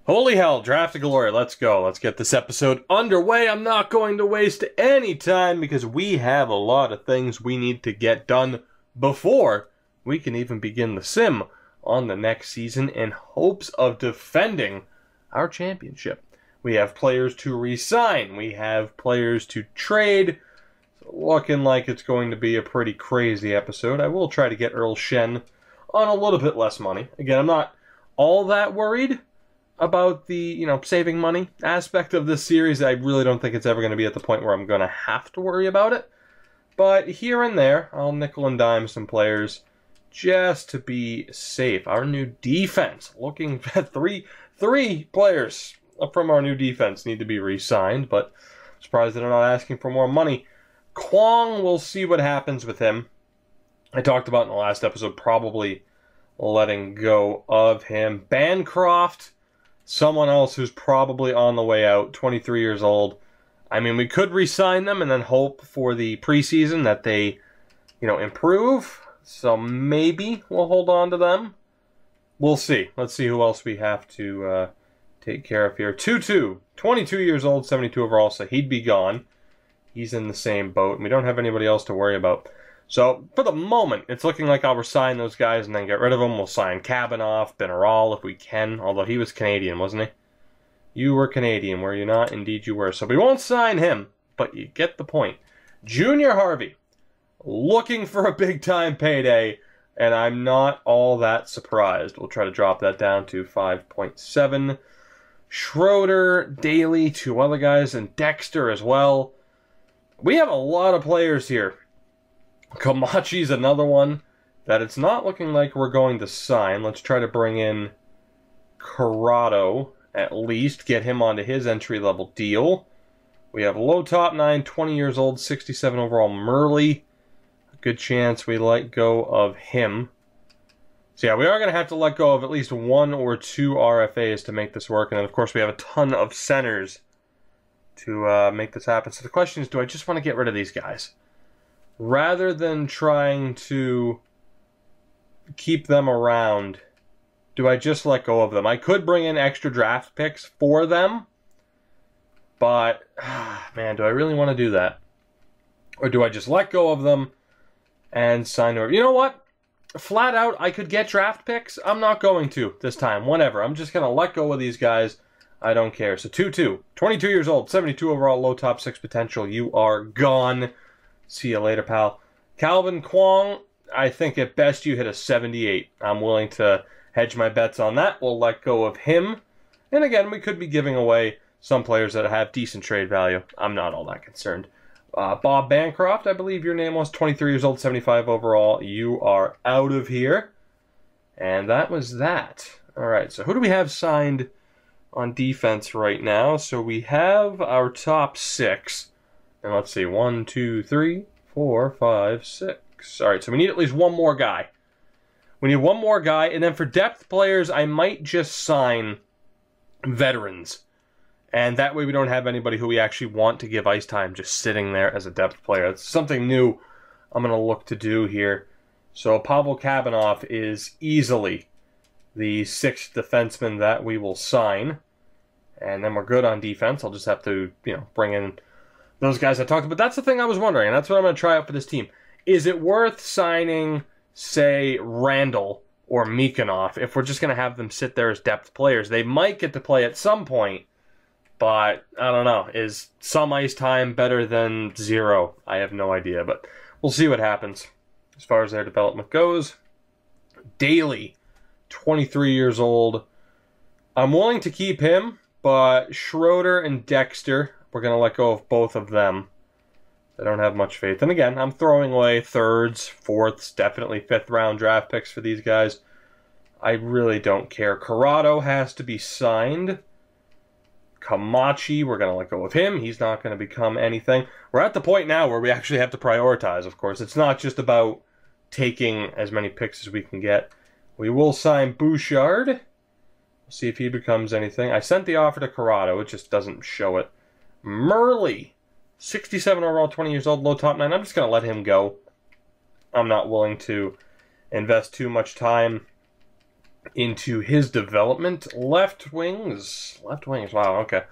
Holy hell, Draft Glory, let's go. Let's get this episode underway. I'm not going to waste any time because we have a lot of things we need to get done before we can even begin the sim on the next season in hopes of defending our championship. We have players to re-sign. We have players to trade. It's looking like it's going to be a pretty crazy episode. I will try to get Earl Shen on a little bit less money. Again, I'm not all that worried about the, saving money aspect of this series. I really don't think it's ever going to be at the point where I'm going to have to worry about it. But here and there, I'll nickel and dime some players just to be safe. Our new defense, looking at three players from our new defense need to be re-signed, but I'm surprised they're not asking for more money. Kwong, we'll see what happens with him. I talked about in the last episode probably letting go of him. Bancroft, someone else who's probably on the way out, 23 years old. I mean, we could re-sign them and then hope for the preseason that they, improve. So maybe we'll hold on to them. We'll see. Let's see who else we have to take care of here. 2-2, 22 years old, 72 overall, so he'd be gone. He's in the same boat, and we don't have anybody else to worry about. So, for the moment, it's looking like I'll resign those guys and then get rid of them. We'll sign Kabanoff, Benaral if we can, although he was Canadian, wasn't he? You were Canadian, were you not? Indeed you were. So we won't sign him, but you get the point. Junior Harvey, looking for a big-time payday, and I'm not all that surprised. We'll try to drop that down to 5.7. Schroeder, Daly, two other guys, and Dexter as well. We have a lot of players here. Kamachi's another one that it's not looking like we're going to sign. Let's try to bring in Corrado, at least, get him onto his entry-level deal. We have low top 9, 20 years old, 67 overall, Murley. A good chance we let go of him. So yeah, we are going to have to let go of at least one or two RFAs to make this work. And then, of course, we have a ton of centers to make this happen. So the question is, do I just want to get rid of these guys? Rather than trying to keep them around, do I just let go of them? I could bring in extra draft picks for them, but, man, do I really want to do that? Or do I just let go of them and sign over? You know what? Flat out, I could get draft picks. I'm not going to this time. Whatever. I'm just going to let go of these guys. I don't care. So 2-2. 22 years old, 72 overall, low top 6 potential. You are gone. See you later, pal. Calvin Kwong, I think at best you hit a 78. I'm willing to hedge my bets on that. We'll let go of him. And again, we could be giving away some players that have decent trade value. I'm not all that concerned. Bob Bancroft, I believe your name was, 23 years old, 75 overall. You are out of here. And that was that. All right, so who do we have signed on defense right now? So we have our top 6. And let's see, 1, 2, 3, 4, 5, 6. All right, so we need at least one more guy. We need one more guy, and then for depth players, I might just sign veterans. And that way we don't have anybody who we actually want to give ice time just sitting there as a depth player. It's something new I'm going to look to do here. So Pavel Kabanoff is easily the 6th defenseman that we will sign. And then we're good on defense. I'll just have to, bring in those guys I talked about. That's the thing I was wondering, and that's what I'm going to try out for this team. Is it worth signing, say, Randall or Mikanov if we're just going to have them sit there as depth players? They might get to play at some point, but I don't know. Is some ice time better than 0? I have no idea, but we'll see what happens as far as their development goes. Daly, 23 years old. I'm willing to keep him, but Schroeder and Dexter, we're going to let go of both of them. I don't have much faith. And again, I'm throwing away 3rds, 4ths, definitely 5th round draft picks for these guys. I really don't care. Corrado has to be signed. Kamachi, we're going to let go of him. He's not going to become anything. We're at the point now where we actually have to prioritize, of course. It's not just about taking as many picks as we can get. We will sign Bouchard. We'll see if he becomes anything. I sent the offer to Corrado. It just doesn't show it. Murley, 67 overall, 20 years old, low top 9. I'm just going to let him go. I'm not willing to invest too much time into his development. Left wings, wow, okay.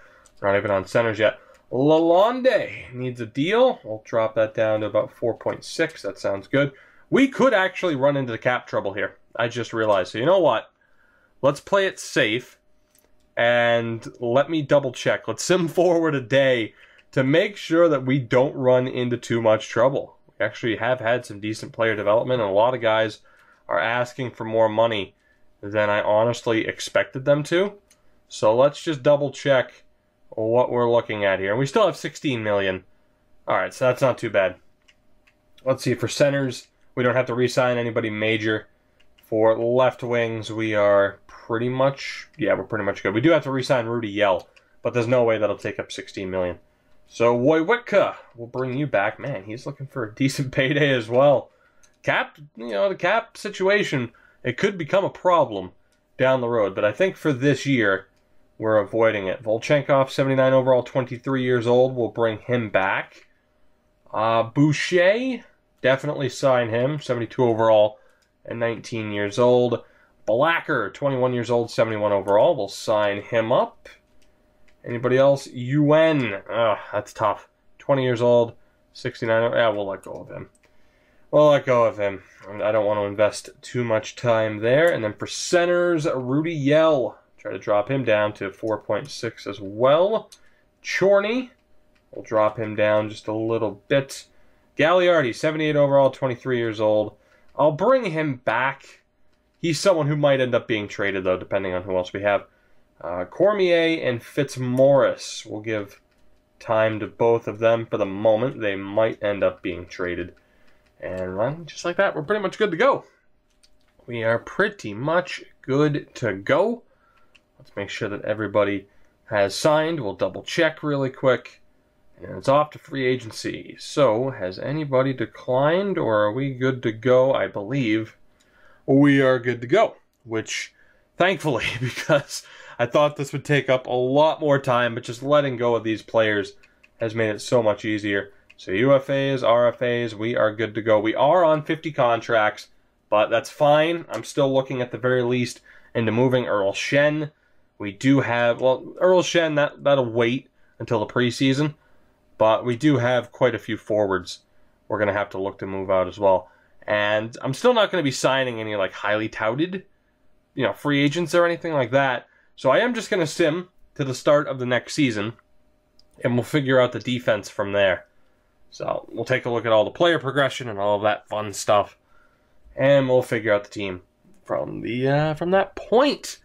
Not even on centers yet. Lalonde needs a deal. We'll drop that down to about 4.6. That sounds good. We could actually run into the cap trouble here. I just realized. So you know what? Let's play it safe. And let me double check. Let's sim forward a day to make sure that we don't run into too much trouble. We actually have had some decent player development, and a lot of guys are asking for more money than I honestly expected them to. So let's just double check what we're looking at here. And we still have 16 million. Alright, so that's not too bad. Let's see, for centers, we don't have to re-sign anybody major. For left wings, we are pretty much, yeah, we're pretty much good. We do have to re-sign Rudy Yell, but there's no way that'll take up 16 million. So Wojciech, we'll bring you back. Man, he's looking for a decent payday as well. Cap, you know, the cap situation, it could become a problem down the road, but I think for this year, we're avoiding it. Volchenkov, 79 overall, 23 years old. We'll bring him back. Boucher, definitely sign him. 72 overall and 19 years old. Blacker, 21 years old, 71 overall. We'll sign him up. Anybody else? UN. That's tough. 20 years old, 69. Yeah, we'll let go of him. We'll let go of him. I don't want to invest too much time there. And then for centers, Rudy Yell. Try to drop him down to 4.6 as well. Chorney, we'll drop him down just a little bit. Gagliardi, 78 overall, 23 years old. I'll bring him back. He's someone who might end up being traded, though, depending on who else we have. Cormier and Fitzmaurice. We'll give time to both of them for the moment. They might end up being traded. And just like that, we're pretty much good to go. We are pretty much good to go. Let's make sure that everybody has signed. We'll double check really quick. And it's off to free agency. So, has anybody declined, or are we good to go? I believe we are good to go. Which, thankfully, because I thought this would take up a lot more time, but just letting go of these players has made it so much easier. So UFAs, RFAs, we are good to go. We are on 50 contracts, but that's fine. I'm still looking at the very least into moving Earl Shen. We do have, well, Earl Shen, that'll wait until the preseason, but we do have quite a few forwards we're going to have to look to move out as well. And I'm still not going to be signing any, like, highly touted, you know, free agents or anything like that. So I am just going to sim to the start of the next season, and we'll figure out the defense from there. So we'll take a look at all the player progression and all of that fun stuff, and we'll figure out the team from that point.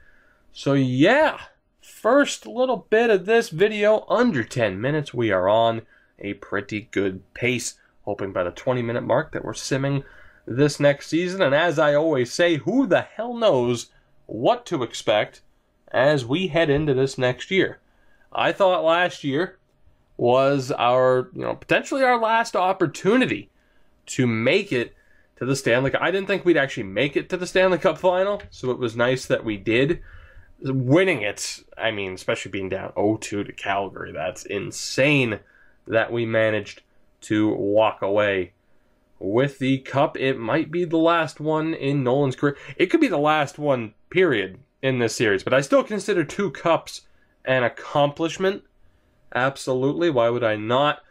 So yeah, first little bit of this video, under 10 minutes. We are on a pretty good pace, hoping by the 20-minute mark that we're simming this next season. And as I always say, who the hell knows what to expect as we head into this next year. I thought last year was our, potentially our last opportunity to make it to the Stanley Cup. I didn't think we'd actually make it to the Stanley Cup final, so it was nice that we did. Winning it, I mean, especially being down 0-2 to Calgary, that's insane that we managed to walk away with the cup. It might be the last one in Nolan's career. It could be the last one, period, in this series, but I still consider 2 cups an accomplishment. Absolutely. Why would I not?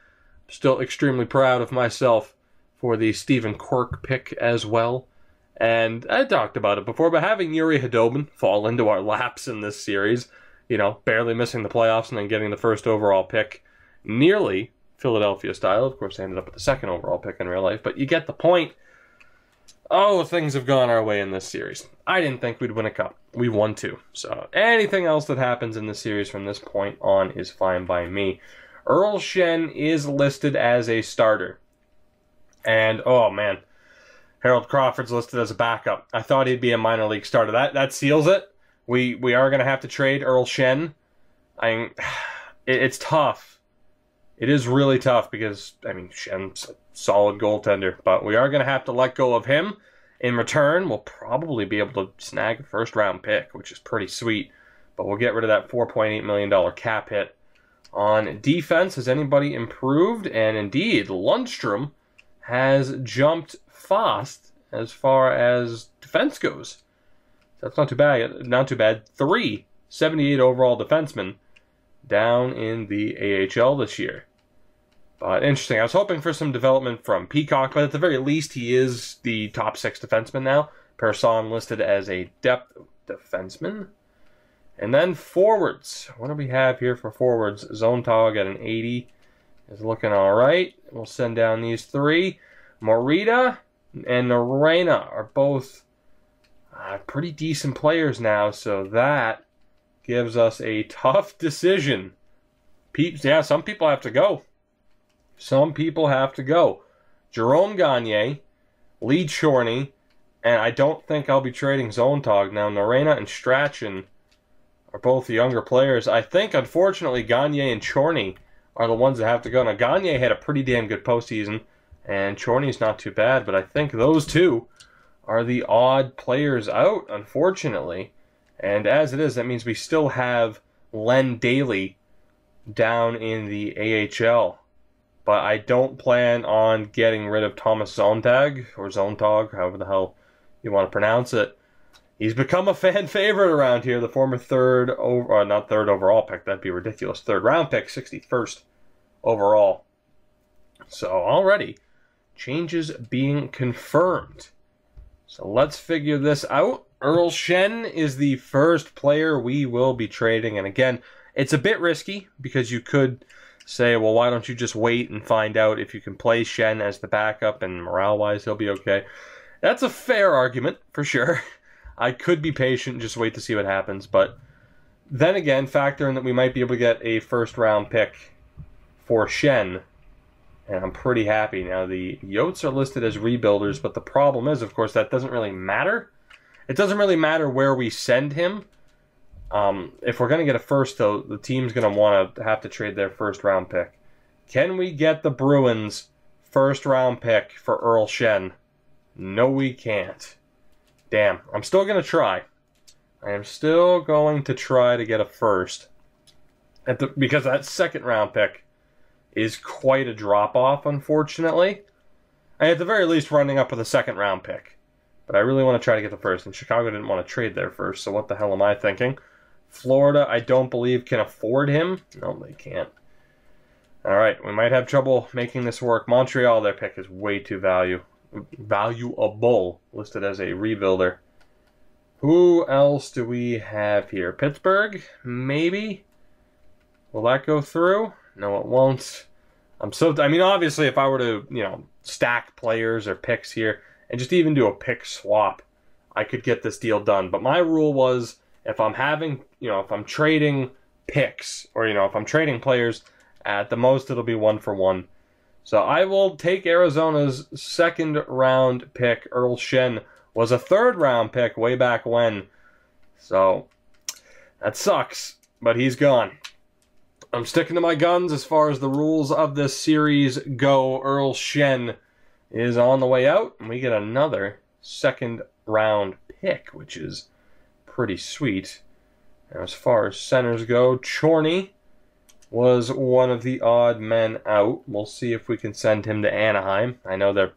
Still extremely proud of myself for the Stephen Quirk pick as well. And I talked about it before, but having Yuri Khudobin fall into our laps in this series, barely missing the playoffs and then getting the first overall pick, nearly Philadelphia style. Of course, they ended up with the second overall pick in real life, but you get the point. Oh, things have gone our way in this series. I didn't think we'd win a cup. We won 2. So anything else that happens in the series from this point on is fine by me. Earl Shen is listed as a starter. And, oh man, Harold Crawford's listed as a backup. I thought he'd be a minor league starter. That seals it. We are going to have to trade Earl Shen. It's tough. It is really tough because, Shen's a solid goaltender. But we are going to have to let go of him. In return, we'll probably be able to snag a first-round pick, which is pretty sweet. But we'll get rid of that $4.8 million cap hit. On defense, has anybody improved? And indeed, Lundstrom has jumped fast as far as defense goes. That's not too bad. Not too bad. 3 78 overall defensemen down in the AHL this year. But interesting. I was hoping for some development from Peacock, but at the very least, he is the top 6 defenseman now. Preseason listed as a depth defenseman. And then forwards. What do we have here for forwards? Zontag at an 80 is looking all right. We'll send down these 3. Morita and Narena are both pretty decent players now, so that gives us a tough decision. Yeah, some people have to go. Some people have to go. Jerome Gagne, Lee Chorney, and I don't think I'll be trading Zontag. Now, Narena and Strachan are both younger players. I think, unfortunately, Gagne and Chorney are the ones that have to go. Now, Gagne had a pretty damn good postseason, and Chorney's not too bad, but I think those two are the odd players out, unfortunately. And as it is, that means we still have Len Daly down in the AHL. But I don't plan on getting rid of Thomas Zontag, or Zontag, however the hell you want to pronounce it. He's become a fan favorite around here, the former not third overall pick, that'd be ridiculous. 3rd round pick, 61st overall. So already, changes being confirmed. So let's figure this out. Earl Shen is the first player we will be trading. And again, it's a bit risky because you could say, well, why don't you just wait and find out if you can play Shen as the backup and morale-wise he'll be okay. That's a fair argument, for sure. I could be patient and just wait to see what happens. But then again, factor in that we might be able to get a first-round pick for Shen. And I'm pretty happy. Now, the Yotes are listed as rebuilders, but the problem is, of course, that doesn't really matter. It doesn't really matter where we send him. If we're going to get a first, though, the team's going to want to have to trade their first-round pick. Can we get the Bruins' first-round pick for Earl Shen? No, we can't. Damn. I'm still going to try. I am still going to try to get a first. Because that second-round pick is quite a drop-off, unfortunately. And at the very least, we're ending up with a second-round pick. But I really want to try to get the first, and Chicago didn't want to trade there first, so what the hell am I thinking? Florida, I don't believe, can afford him. No, they can't. Alright, we might have trouble making this work. Montreal, their pick is way too valuable, listed as a rebuilder. Who else do we have here? Pittsburgh, maybe? Will that go through? No, it won't. I mean, obviously, if I were to, stack players or picks here, and just even do a pick swap, I could get this deal done. But my rule was, if I'm having, if I'm trading picks, or, if I'm trading players, at the most it'll be 1-for-1. So I will take Arizona's second-round pick. Earl Shen was a third-round pick way back when. So, that sucks, but he's gone. I'm sticking to my guns as far as the rules of this series go. Earl Shen is on the way out, and we get another second-round pick, which is pretty sweet. Now, as far as centers go, Chorney was one of the odd men out. We'll see if we can send him to Anaheim. I know they're,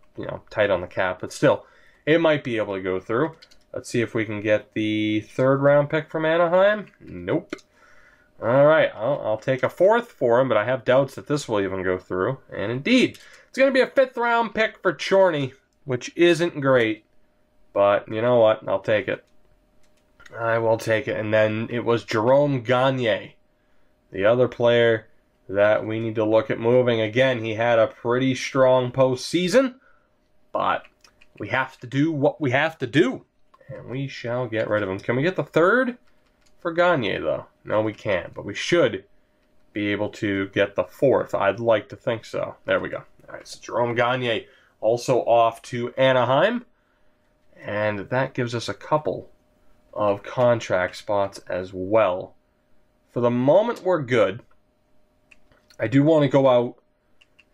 tight on the cap, but still, it might be able to go through. Let's see if we can get the third-round pick from Anaheim. Nope. All right, I'll take a fourth for him, but I have doubts that this will even go through. And indeed, it's going to be a fifth-round pick for Chorney, which isn't great. But you know what? I'll take it. I will take it. And then it was Jerome Gagne, the other player that we need to look at moving. Again, he had a pretty strong postseason, but we have to do what we have to do, and we shall get rid of him. Can we get the third for Gagne, though? No, we can't, but we should be able to get the fourth. I'd like to think so. There we go. All right, so Jerome Gagne also off to Anaheim, and that gives us a couple of contract spots as well. For the moment, we're good. I do want to go out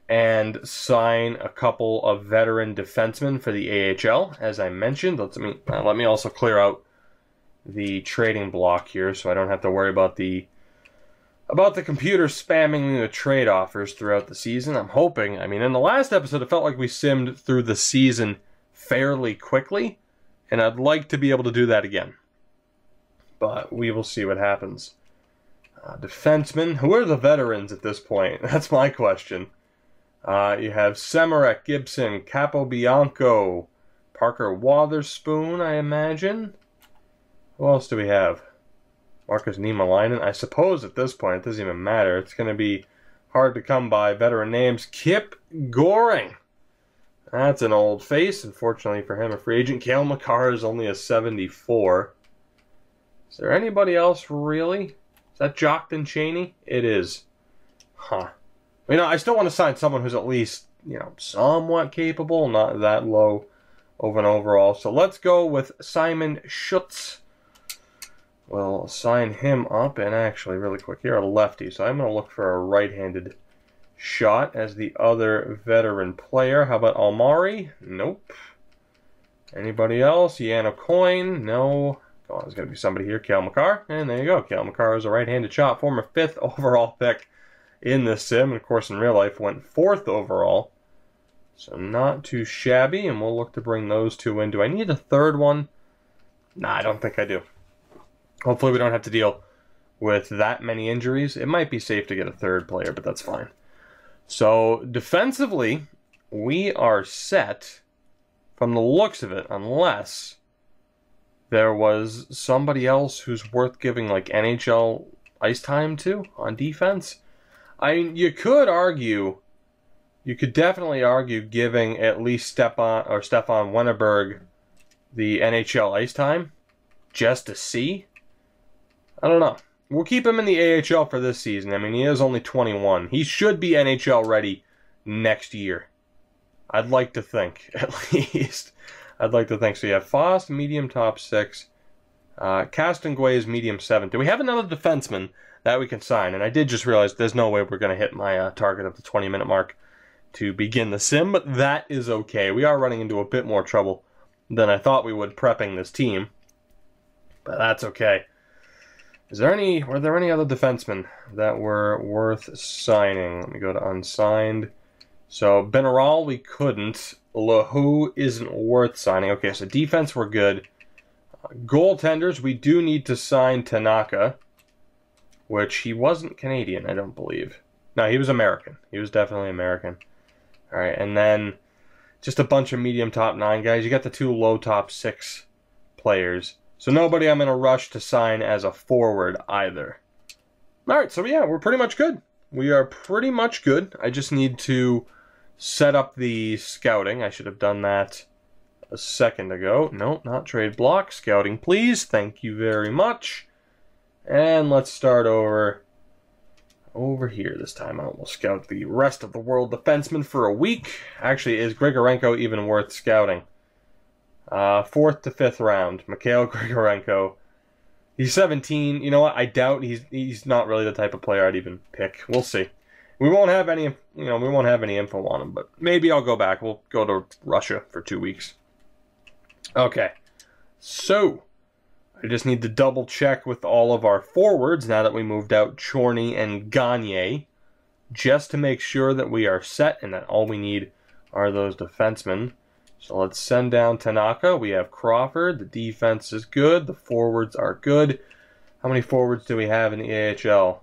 and sign a couple of veteran defensemen for the AHL, as I mentioned. Let me also clear out the trading block here, so I don't have to worry about the computer spamming me with trade offers throughout the season. I'm hoping. In the last episode, it felt like we simmed through the season fairly quickly, and I'd like to be able to do that again. but we will see what happens. Defensemen. Who are the veterans at this point? That's my question. You have Semarek, Gibson, Capobianco, Parker Wotherspoon, I imagine. Who else do we have? Marcus Niemelainen. I suppose at this point it doesn't even matter. It's going to be hard to come by veteran names. Kip Goring. That's an old face. Unfortunately for him, a free agent. Cale Makar is only a 74. Is there anybody else really? Is that Jockton Cheney? It is. Huh. You know, I still want to sign someone who's at least, you know, somewhat capable, not that low of an overall. So let's go with Simon Schutz. We'll sign him up, and actually, really quick, here, a lefty. So I'm going to look for a right-handed shot as the other veteran player. How about Almari? Nope. Anybody else? Yano Coyne? No. Oh, there's going to be somebody here. Cale Makar. And there you go. Cale Makar is a right-handed shot. Former 5th overall pick in this sim. And, of course, in real life, went 4th overall. So not too shabby. And we'll look to bring those two in. Do I need a third one? Nah, I don't think I do. Hopefully we don't have to deal with that many injuries. It might be safe to get a third player, but that's fine. So, defensively, we are set from the looks of it, unless there was somebody else who's worth giving like NHL ice time to on defense. I mean, you could definitely argue giving at least Stefan Wennerberg the NHL ice time just to see. I don't know. We'll keep him in the AHL for this season. I mean, he is only 21. He should be NHL ready next year. I'd like to think, at least. I'd like to think. So you have Foss, medium top 6. Castanguay is medium 7. Do we have another defenseman that we can sign? And I did just realize there's no way we're going to hit my target of the 20-minute mark to begin the sim, but that is okay. We are running into a bit more trouble than I thought we would prepping this team, but that's okay. Were there any other defensemen that were worth signing? Let me go to unsigned. So, Benaral, we couldn't. Lahu isn't worth signing. Okay, so defense, we're good. Goaltenders, we do need to sign Tanaka, which he wasn't Canadian, I don't believe. No, he was American. He was definitely American. All right, and then just a bunch of medium top 9 guys. You got the 2 low top 6 players. So nobody I'm in a rush to sign as a forward either. All right, so yeah, we're pretty much good. We are pretty much good. I just need to set up the scouting. I should have done that a second ago. No, not trade block. Scouting, please. Thank you very much. And let's start over here this time out. We'll scout the rest of the world defensemen for a week. Actually, is Grigorenko even worth scouting? 4th to 5th round, Mikhail Grigorenko. He's 17. You know what? I doubt he's not really the type of player I'd even pick. We'll see. We won't have any, info on him, but maybe I'll go back. We'll go to Russia for 2 weeks. Okay. So, I just need to double check with all of our forwards now that we moved out Chorny and Gagne, just to make sure that we are set and that all we need are those defensemen. So let's send down Tanaka. We have Crawford. The defense is good. The forwards are good. How many forwards do we have in the AHL?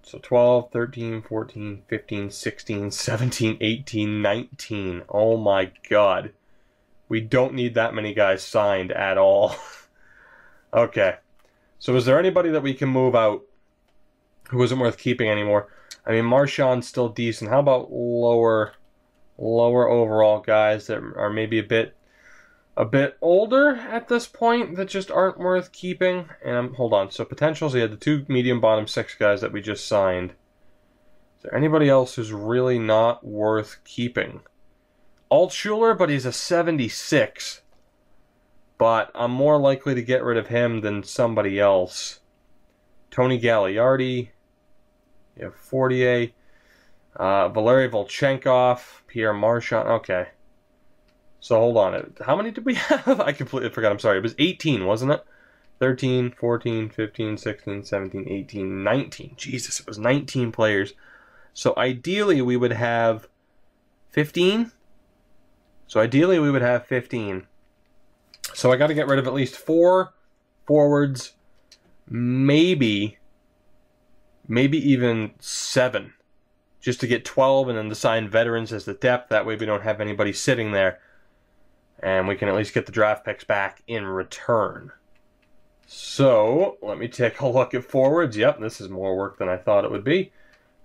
So 12, 13, 14, 15, 16, 17, 18, 19. Oh my god. We don't need that many guys signed at all. Okay. So is there anybody that we can move out who isn't worth keeping anymore? I mean, Marchand's still decent. How about lower overall guys that are maybe a bit older at this point that just aren't worth keeping? And hold on. So potentials, he had the 2 medium bottom 6 guys that we just signed. Is there anybody else who's really not worth keeping? Altschuler, but he's a 76. But I'm more likely to get rid of him than somebody else. Tony Gagliardi. You have Fortier. Valery Volchenkov. Pierre Marchand. Okay. So hold on. How many did we have? I completely forgot. I'm sorry. It was 18, wasn't it? 13, 14, 15, 16, 17, 18, 19. Jesus, it was 19 players. So ideally we would have 15. So I got to get rid of at least 4 forwards, maybe even 7. Just to get 12 and then to sign veterans as the depth. That way we don't have anybody sitting there. And we can at least get the draft picks back in return. So, let me take a look at forwards. Yep, this is more work than I thought it would be.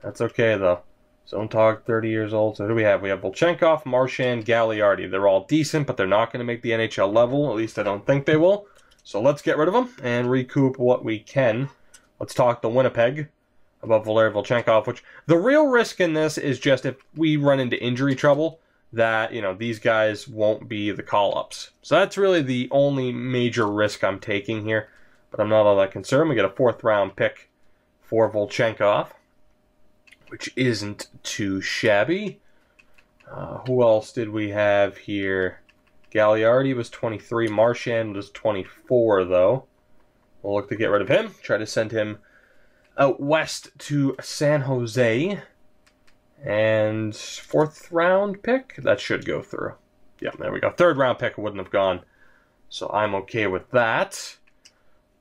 That's okay, though. Zontag, 30 years old. So who do we have? We have Volchenkov, Marchand, Gagliardi. They're all decent, but they're not going to make the NHL level. At least I don't think they will. So let's get rid of them and recoup what we can. Let's talk to Winnipeg above Valeri Volchenkov, which the real risk in this is just if we run into injury trouble, that, you know, these guys won't be the call-ups. So that's really the only major risk I'm taking here. But I'm not all that concerned. We get a 4th-round pick for Volchenkov, which isn't too shabby. Who else did we have here? Gagliardi was 23. Marchand was 24, though. We'll look to get rid of him. Try to send him out west to San Jose. And 4th-round pick? That should go through. Yeah, there we go. 3rd-round pick wouldn't have gone. So I'm okay with that.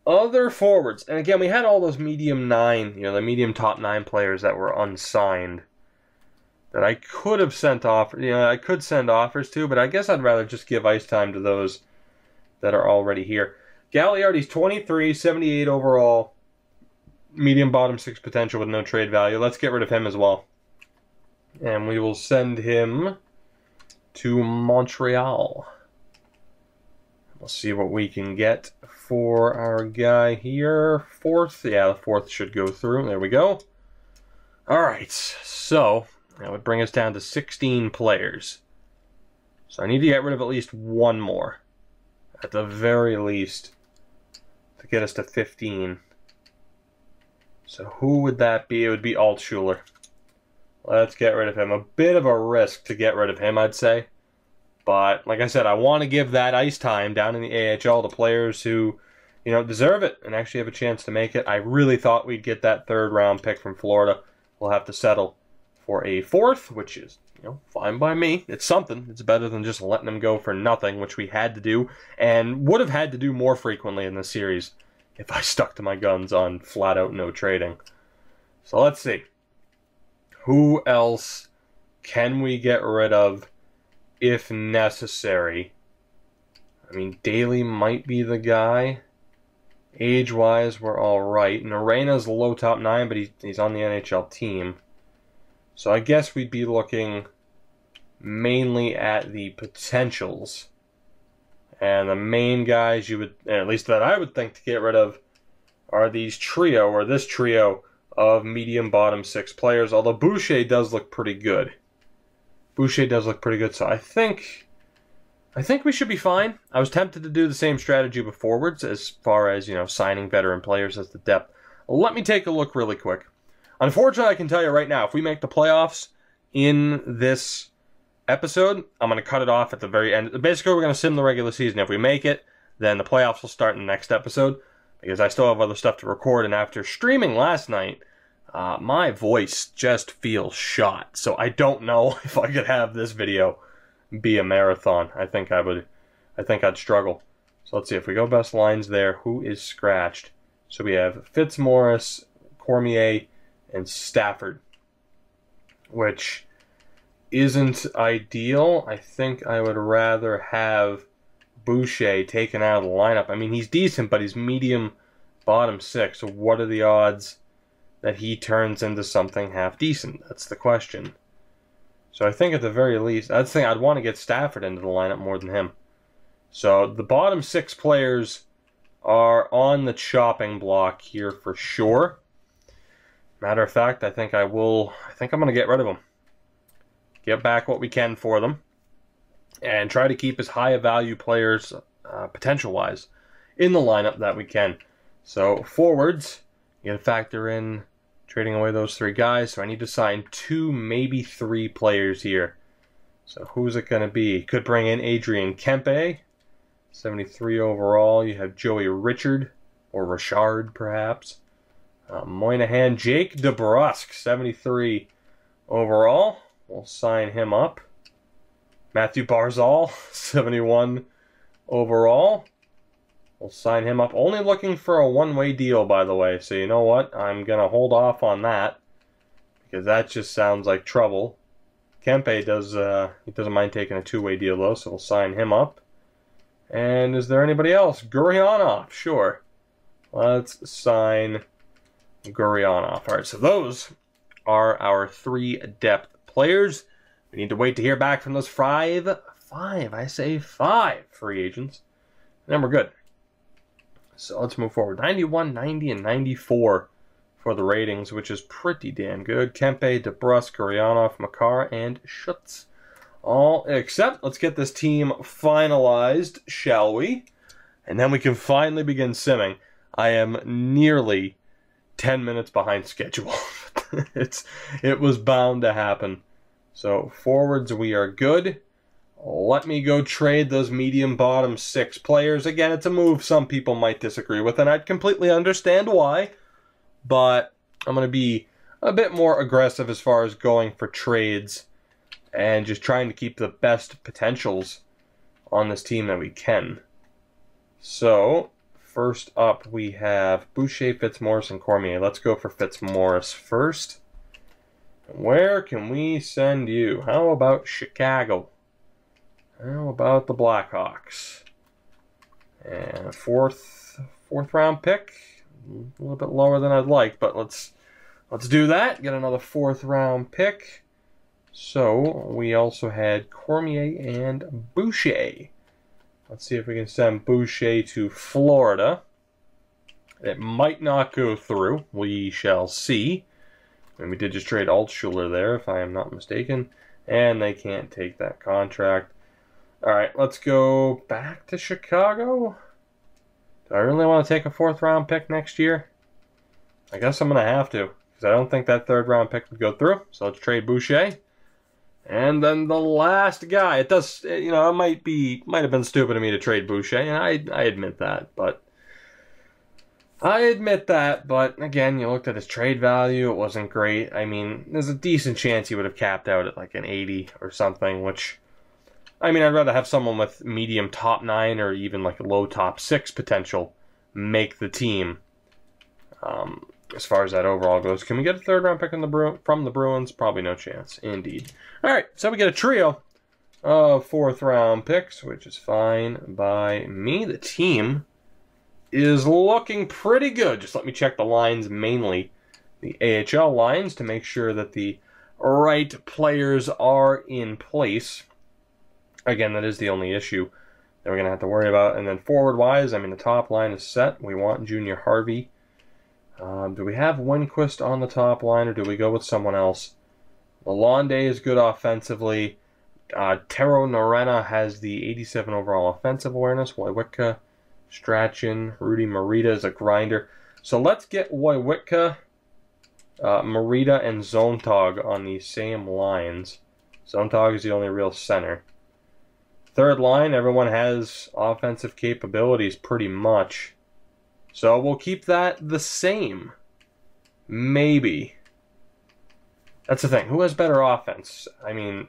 Other forwards. And again, we had all those medium 9, you know, the medium top 9 players that were unsigned. That I could have sent off, you know, I could send offers to, but I guess I'd rather just give ice time to those that are already here. Gagliardi's 23, 78 overall, medium bottom 6 potential with no trade value. Let's get rid of him as well. And we will send him to Montreal. We'll see what we can get for our guy here. 4th, yeah, the 4th should go through. There we go. All right, so that would bring us down to 16 players. So I need to get rid of at least one more, at the very least, to get us to 15. So who would that be? It would be Altschuler. Let's get rid of him. A bit of a risk to get rid of him, I'd say. But, like I said, I want to give that ice time down in the AHL to players who, you know, deserve it and actually have a chance to make it. I really thought we'd get that 3rd-round pick from Florida. We'll have to settle for a 4th, which is, you know, fine by me. It's something. It's better than just letting them go for nothing, which we had to do, and would have had to do more frequently in this series if I stuck to my guns on flat-out no trading. So let's see. Who else can we get rid of if necessary? I mean, Daly might be the guy. Age-wise, we're all right. Narena's low top 9, but he's on the NHL team. So I guess we'd be looking mainly at the potentials. And the main guys you would, at least that I would think to get rid of, are these trio, or this trio of medium bottom 6 players. Although Boucher does look pretty good. Boucher does look pretty good, so I think we should be fine. I was tempted to do the same strategy with forwards as far as, you know, signing veteran players as the depth. Let me take a look really quick. Unfortunately, I can tell you right now, if we make the playoffs in this episode, I'm going to cut it off at the very end. Basically, we're going to sim the regular season. If we make it, then the playoffs will start in the next episode, because I still have other stuff to record, and after streaming last night, my voice just feels shot. So I don't know if I could have this video be a marathon. I think I'd struggle. So let's see, if we go best lines there, who is scratched? So we have Fitzmaurice, Cormier, and Stafford, which isn't ideal. I think I would rather have Boucher taken out of the lineup. I mean, he's decent, but he's medium bottom 6. So what are the odds that he turns into something half decent? That's the question. So I think at the very least, I'd think I'd want to get Stafford into the lineup more than him. So the bottom 6 players are on the chopping block here for sure. Matter of fact, I think I'm going to get rid of them. Get back what we can for them. And try to keep as high a value players, potential-wise, in the lineup that we can. So forwards, you got to factor in trading away those 3 guys. So I need to sign 2, maybe 3 players here. So who's it going to be? Could bring in Adrian Kempe, 73 overall. You have Joey Richard, or Richard perhaps. Moynihan, Jake DeBrusk, 73 overall. We'll sign him up. Matthew Barzal, 71 overall. We'll sign him up. Only looking for a one-way deal, by the way. So you know what? I'm going to hold off on that. Because that just sounds like trouble. Kempe does, he doesn't mind taking a two-way deal, though. So we'll sign him up. And is there anybody else? Gurionov, sure. Let's sign Gurionov. All right, so those are our 3 depth players. We need to wait to hear back from those five free agents. And then we're good. So let's move forward. 91, 90, and 94 for the ratings, which is pretty damn good. Kempe, DeBrusque, Gurionov, Makar, and Schutz. All except, let's get this team finalized, shall we? And then we can finally begin simming. I am nearly 10 minutes behind schedule. It was bound to happen. So forwards, we are good. Let me go trade those medium bottom 6 players. Again, it's a move some people might disagree with, and I'd completely understand why. But I'm going to be a bit more aggressive as far as going for trades and just trying to keep the best potentials on this team that we can. So, first up we have Boucher, Fitzmaurice, and Cormier. Let's go for Fitzmaurice first. Where can we send you? How about Chicago? How about the Blackhawks? And fourth round pick. A little bit lower than I'd like, but let's do that. Get another 4th round pick. So we also had Cormier and Boucher. Let's see if we can send Boucher to Florida. It might not go through. We shall see. And we did just trade Altschuler there, if I am not mistaken. And they can't take that contract. Alright, let's go back to Chicago. Do I really want to take a 4th round pick next year? I guess I'm going to have to, because I don't think that 3rd round pick would go through. So let's trade Boucher. And then the last guy. It does, you know, it might have been stupid of me to trade Boucher, and I admit that, but again, you looked at his trade value, it wasn't great. I mean, there's a decent chance he would have capped out at like an 80 or something, which, I mean, I'd rather have someone with medium top 9 or even like low top 6 potential make the team. As far as that overall goes, can we get a 3rd round pick from the Bruins? Probably no chance, indeed. All right, so we get a trio of 4th round picks, which is fine by me. The team is looking pretty good. Just let me check the lines, mainly the AHL lines, to make sure that the right players are in place. Again, that is the only issue that we're going to have to worry about. And then forward-wise, I mean, the top line is set. We want Junior Harvey. Do we have Winquist on the top line, or do we go with someone else? Lalonde is good offensively. Tero Norena has the 87 overall offensive awareness. Wojciechowski, Strachan, Rudy Morita is a grinder. So let's get Wojciechowski, Morita, and Zontag on the same lines. Zontag is the only real center. 3rd line, everyone has offensive capabilities pretty much. So we'll keep that the same. Maybe. That's the thing. Who has better offense? I mean,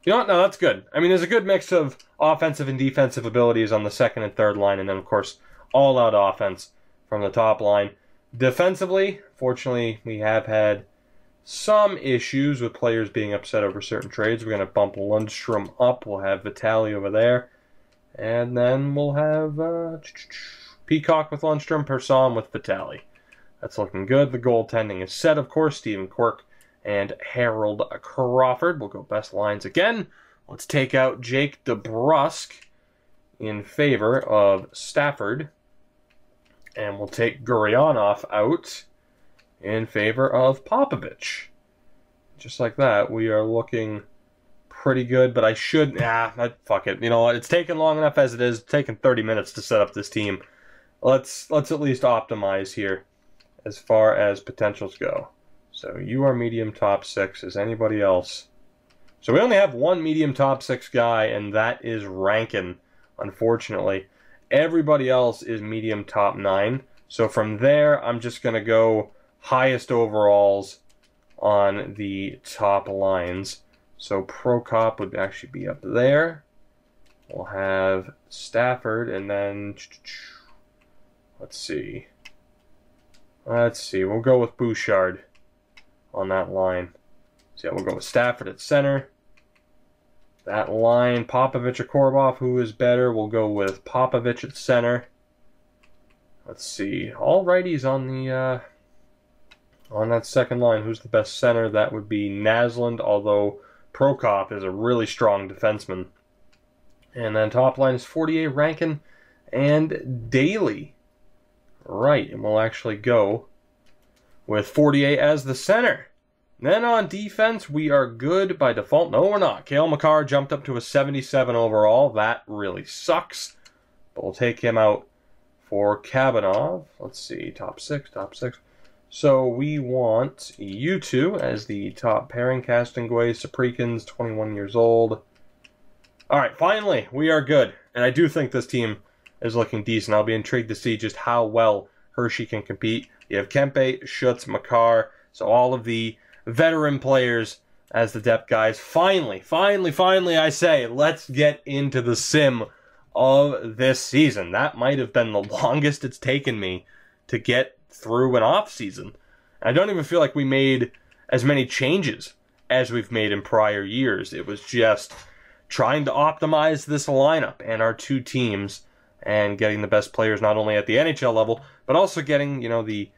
you know what? No, that's good. I mean, there's a good mix of offensive and defensive abilities on the 2nd and 3rd line, and then, of course, all-out offense from the top line. Defensively, fortunately, we have had some issues with players being upset over certain trades. We're going to bump Lundstrom up. We'll have Vitali over there. And then we'll have Peacock with Lundstrom, Persson with Vitali. That's looking good. The goaltending is set, of course. Stephen Quirk and Harold Crawford. We'll go best lines again. Let's take out Jake DeBrusque in favor of Stafford. And we'll take Gurionov out in favor of Popovich. Just like that, we are looking pretty good, but I should... fuck it. You know what? It's taken long enough as it is. It's taken 30 minutes to set up this team. Let's at least optimize here as far as potentials go. So you are medium top 6. Is anybody else? So we only have one medium top 6 guy, and that is Rankin, unfortunately. Everybody else is medium top 9. So from there, I'm just going to go highest overalls on the top lines. So Prokop would actually be up there. We'll have Stafford, and then let's see. We'll go with Bouchard on that line. So yeah, we'll go with Stafford at center. That line, Popovich or Korbov, who is better? We'll go with Popovich at center. Let's see. All righties on the on that second line. Who's the best center? That would be Naslund, although Prokop is a really strong defenseman. And then top line is 48, Rankin, and Daly. Right, and we'll actually go with 48 as the center. Then on defense, we are good by default. No, we're not. Cale Makar jumped up to a 77 overall. That really sucks. But we'll take him out for Kabanov. Let's see, top six. So we want you two as the top pairing. Castonguay, Saprikins, 21 years old. All right, finally, we are good. And I do think this team is looking decent. I'll be intrigued to see just how well Hershey can compete. You have Kempe, Schutz, Makar. So all of the veteran players as the depth guys. Finally, I say, let's get into the sim of this season. That might have been the longest it's taken me to get through an off season. I don't even feel like we made as many changes as we've made in prior years. It was just trying to optimize this lineup and our two teams and getting the best players not only at the NHL level, but also getting, the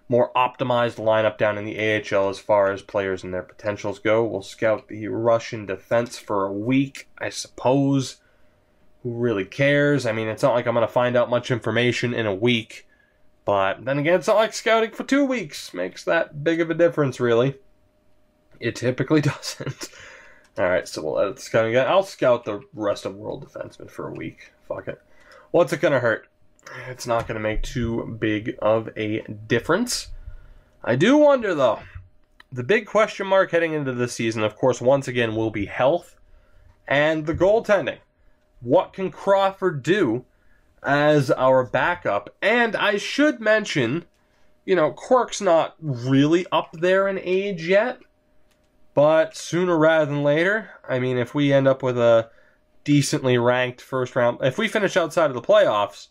more optimized lineup down in the AHL as far as players and their potentials go. We'll scout the Russian defense for a week, I suppose. Who really cares? I mean, it's not like I'm going to find out much information in a week. But then again, it's not like scouting for 2 weeks makes that big of a difference, really. It typically doesn't. Alright, so we'll edit the scouting again. I'll scout the rest of world defensemen for a week. Fuck it. What's it going to hurt? It's not going to make too big of a difference. I do wonder, though, the big question mark heading into this season, of course, once again, will be health and the goaltending. What can Crawford do as our backup? And I should mention, Quirk's not really up there in age yet, but sooner rather than later, I mean, if we end up with a decently ranked first round, if we finish outside of the playoffs,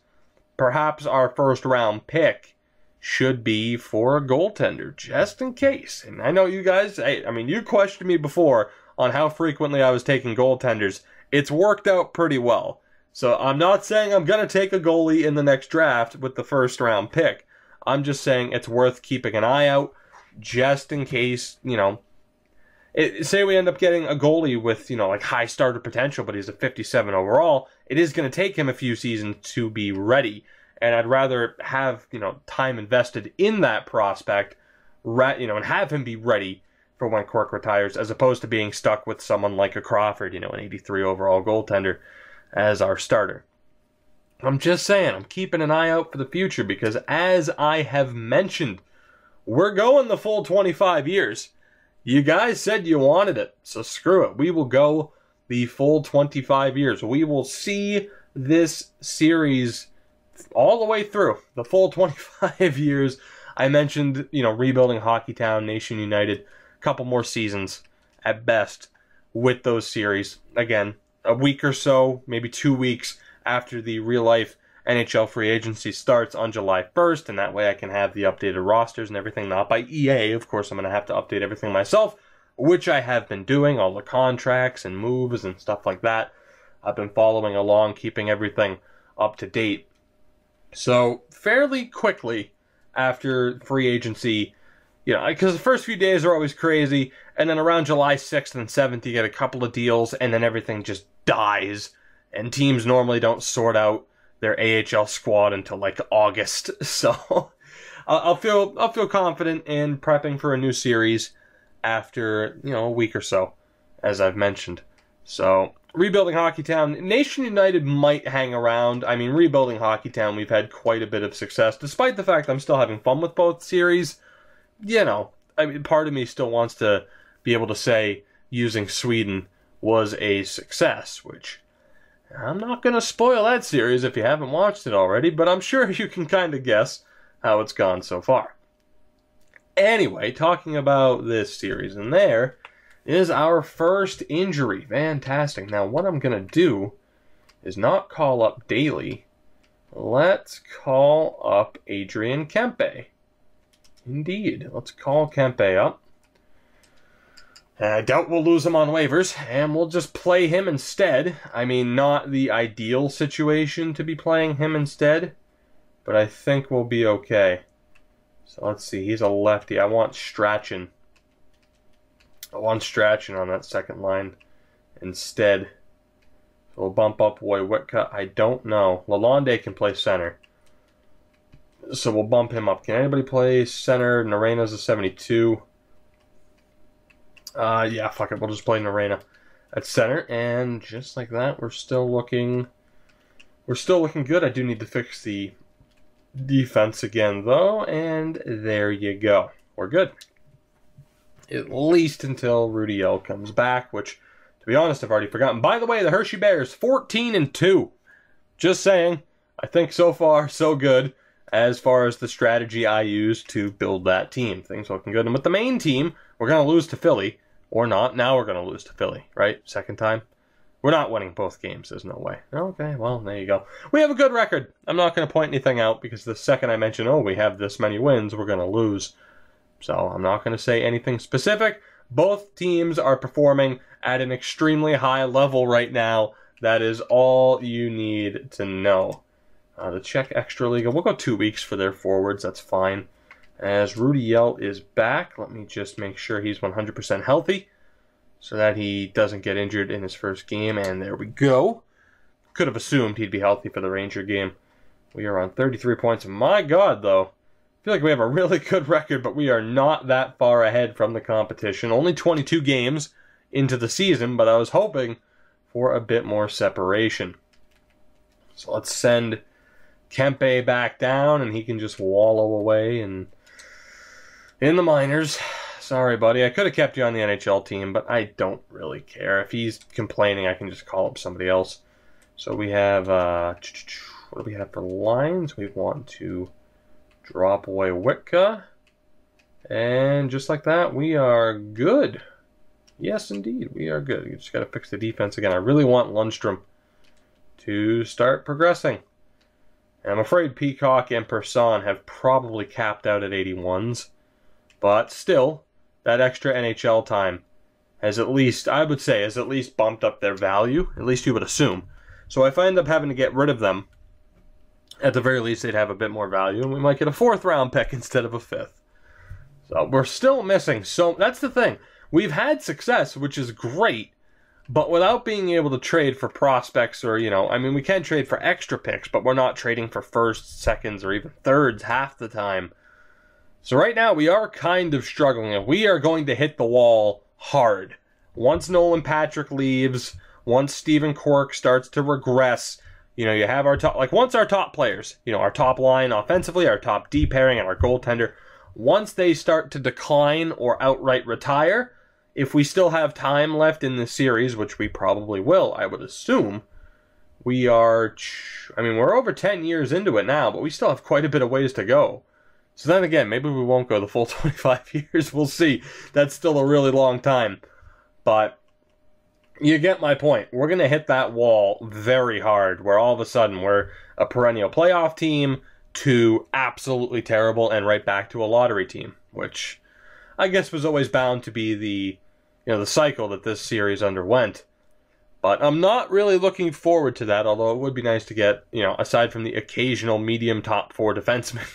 perhaps our first round pick should be for a goaltender, just in case. And I know you guys, you questioned me before on how frequently I was taking goaltenders. It's worked out pretty well. So I'm not saying I'm going to take a goalie in the next draft with the first round pick. I'm just saying it's worth keeping an eye out just in case, say we end up getting a goalie with, high starter potential, but he's a 57 overall. It is going to take him a few seasons to be ready. And I'd rather have, time invested in that prospect, and have him be ready for when Quirk retires, as opposed to being stuck with someone like a Crawford, an 83 overall goaltender as our starter. I'm just saying, I'm keeping an eye out for the future because, as I have mentioned, we're going the full 25 years. You guys said you wanted it, so screw it. We will go the full 25 years. We will see this series all the way through, the full 25 years. I mentioned, rebuilding Hockeytown, Nation United, a couple more seasons at best with those series. Again, a week or so, maybe 2 weeks after the real-life NHL free agency starts on July 1st, and that way I can have the updated rosters and everything, not by EA. Of course, I'm going to have to update everything myself, which I have been doing, all the contracts and moves and stuff like that. I've been following along, keeping everything up to date. So, fairly quickly after free agency, because the first few days are always crazy, and then around July 6th and 7th, you get a couple of deals, and then everything just dies, and teams normally don't sort out their AHL squad until like August. So I'll feel confident in prepping for a new series after a week or so, as I've mentioned. So rebuilding Hockeytown, Nation United might hang around. I mean, rebuilding Hockeytown, we've had quite a bit of success, despite the fact I'm still having fun with both series. Part of me still wants to be able to say using Sweden was a success, which I'm not going to spoil that series if you haven't watched it already, but I'm sure you can kind of guess how it's gone so far. Anyway, talking about this series, and there is our first injury. Fantastic. Now, what I'm going to do is not call up Daly. Let's call up Adrian Kempe. Indeed. Let's call Kempe up. I doubt we'll lose him on waivers, and we'll just play him instead. I mean, not the ideal situation to be playing him instead, but I think we'll be okay. So let's see. He's a lefty. I want Strachan. on that second line instead. So we'll bump up Wojciechowski. I don't know. Lalonde can play center. So we'll bump him up. Can anybody play center? Narena's a 72. Yeah, fuck it. We'll just play Narena at center. And just like that, we're still looking good. I do need to fix the defense again, though. And there you go. We're good. At least until Rudy L comes back, which, to be honest, I've already forgotten. By the way, the Hershey Bears, 14-2. Just saying. I think so far, so good as far as the strategy I used to build that team. Things looking good. And with the main team, we're going to lose to Philly. Or not. Now we're going to lose to Philly, right? Second time. We're not winning both games. There's no way. Okay, well, there you go. We have a good record. I'm not going to point anything out because the second I mention, oh, we have this many wins, we're going to lose. So I'm not going to say anything specific. Both teams are performing at an extremely high level right now. That is all you need to know. The Czech Extra Liga, we'll go 2 weeks for their forwards. That's fine. As Rudy Yell is back, let me just make sure he's 100% healthy so that he doesn't get injured in his first game. And there we go. Could have assumed he'd be healthy for the Ranger game. We are on 33 points. My God, though. I feel like we have a really good record, but we are not that far ahead from the competition. Only 22 games into the season, but I was hoping for a bit more separation. So let's send Kempe back down, and he can just wallow away in the minors. Sorry, buddy. I could have kept you on the NHL team, but I don't really care. If he's complaining, I can just call up somebody else. So we have, what do we have for lines? We want to drop away Witka. And just like that, we are good. Yes, indeed, we are good. You just got to fix the defense again. I really want Lundstrom to start progressing. And I'm afraid Peacock and Person have probably capped out at 81s. But still, that extra NHL time has at least, I would say, has at least bumped up their value. At least you would assume. So if I end up having to get rid of them, at the very least they'd have a bit more value. And we might get a 4th round pick instead of a 5th. So we're still missing. So that's the thing. We've had success, which is great. But without being able to trade for prospects or, I mean, we can trade for extra picks, but we're not trading for firsts, seconds, or even thirds half the time. So right now, we are kind of struggling. We are going to hit the wall hard. Once Nolan Patrick leaves, once Steven Quirk starts to regress, you have our top, once our top players, our top line offensively, our top D pairing, and our goaltender, once they start to decline or outright retire, if we still have time left in this series, which we probably will, I would assume, we're over 10 years into it now, but we still have quite a bit of ways to go. So then again, maybe we won't go the full 25 years. We'll see. That's still a really long time. But you get my point. We're going to hit that wall very hard, where all of a sudden we're a perennial playoff team to absolutely terrible and right back to a lottery team, which I guess was always bound to be the cycle that this series underwent. But I'm not really looking forward to that, although it would be nice to get, aside from the occasional medium top 4 defenseman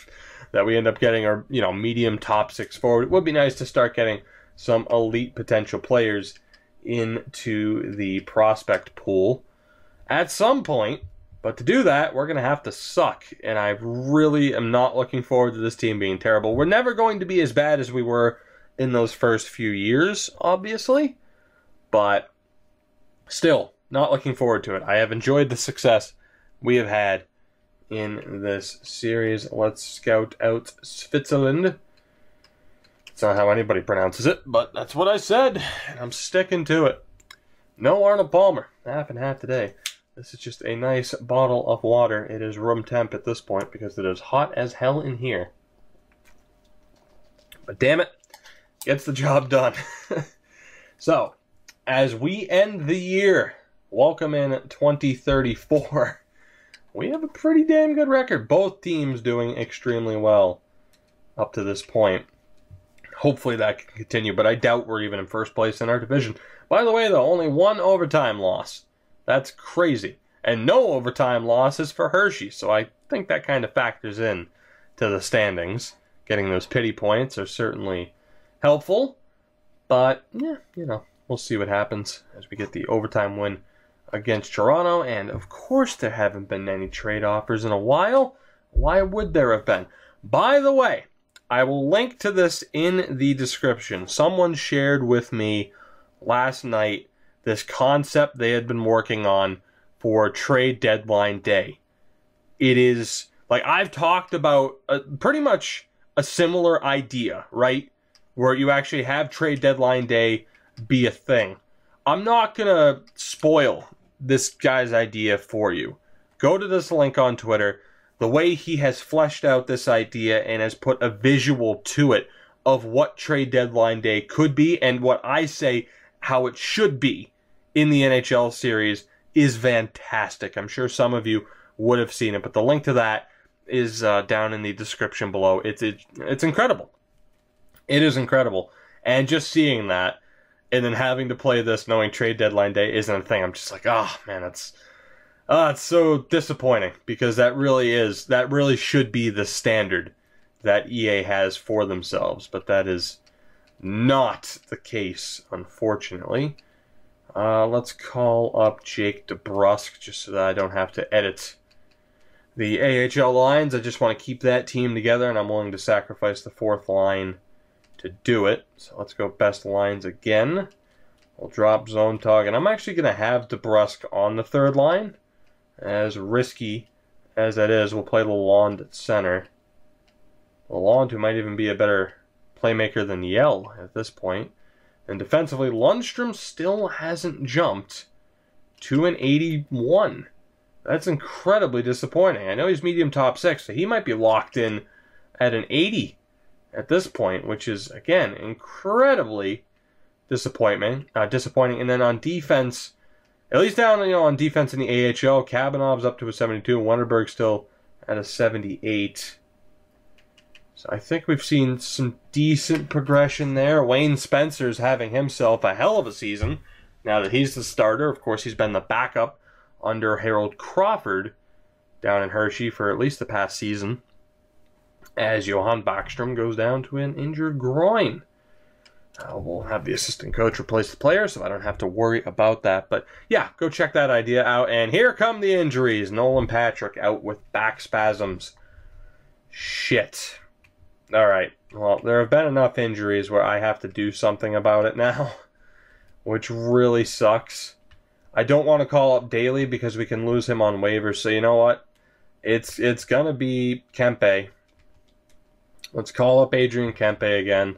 that we end up getting, or, medium top 6 forward, it would be nice to start getting some elite potential players into the prospect pool at some point. But to do that, we're going to have to suck. And I really am not looking forward to this team being terrible. We're never going to be as bad as we were in those first few years, obviously, but still not looking forward to it. I have enjoyed the success we have had in this series. Let's scout out Switzerland. It's not how anybody pronounces it, but that's what I said, and I'm sticking to it. No Arnold Palmer. Half and half today. This is just a nice bottle of water. It is room temp at this point because it is hot as hell in here. But damn it, gets the job done. So, as we end the year welcome in 2034. We have a pretty damn good record. Both teams doing extremely well up to this point. Hopefully that can continue, but I doubt we're even in first place in our division. By the way, though, only one overtime loss. That's crazy. And no overtime losses for Hershey, so I think that kind of factors in to the standings. Getting those pity points are certainly helpful, but, yeah, you know, we'll see what happens as we get the overtime win against Toronto, and of course there haven't been any trade offers in a while. Why would there have been? By the way, I will link to this in the description. Someone shared with me last night this concept they had been working on for trade deadline day. It is, like, I've talked about pretty much a similar idea, right? Where you actually have trade deadline day be a thing. I'm not going to spoil this guy's idea for you. Go to this link on Twitter. The way he has fleshed out this idea and has put a visual to it of what trade deadline day could be and what I say how it should be in the NHL series is fantastic. I'm sure some of you would have seen it, but the link to that is down in the description below. It's incredible. It is incredible. And just seeing that and then having to play this knowing trade deadline day isn't a thing, I'm just like, oh man, it's so disappointing, because that really should be the standard that EA has for themselves, but that is not the case, unfortunately. Let's call up Jake DeBrusk just so that I don't have to edit the AHL lines. I just want to keep that team together, and I'm willing to sacrifice the fourth line to do it. So let's go best lines again. We'll drop Zone Tog, and I'm actually going to have DeBrusk on the third line. As risky as that is, we'll play Lalonde at center. Lalonde, who might even be a better playmaker than Yell at this point. And defensively, Lundstrom still hasn't jumped to an 81. That's incredibly disappointing. I know he's medium top 6, so he might be locked in at an 80 at this point, which is, again, incredibly disappointing. And then on defense, at least down, on defense in the AHL, Kabanov's up to a 72, Wonderberg still at a 78. So I think we've seen some decent progression there. Wayne Spencer's having himself a hell of a season now that he's the starter. Of course, he's been the backup under Harold Crawford down in Hershey for at least the past season, as Johan Backstrom goes down to an injured groin. We'll have the assistant coach replace the player, so I don't have to worry about that. But yeah, go check that idea out. And here come the injuries. Nolan Patrick out with back spasms. Shit. All right. Well, there have been enough injuries where I have to do something about it now, which really sucks. I don't want to call up Daly because we can lose him on waivers. So you know what? It's going to be Kempe. Let's call up Adrian Kempe again.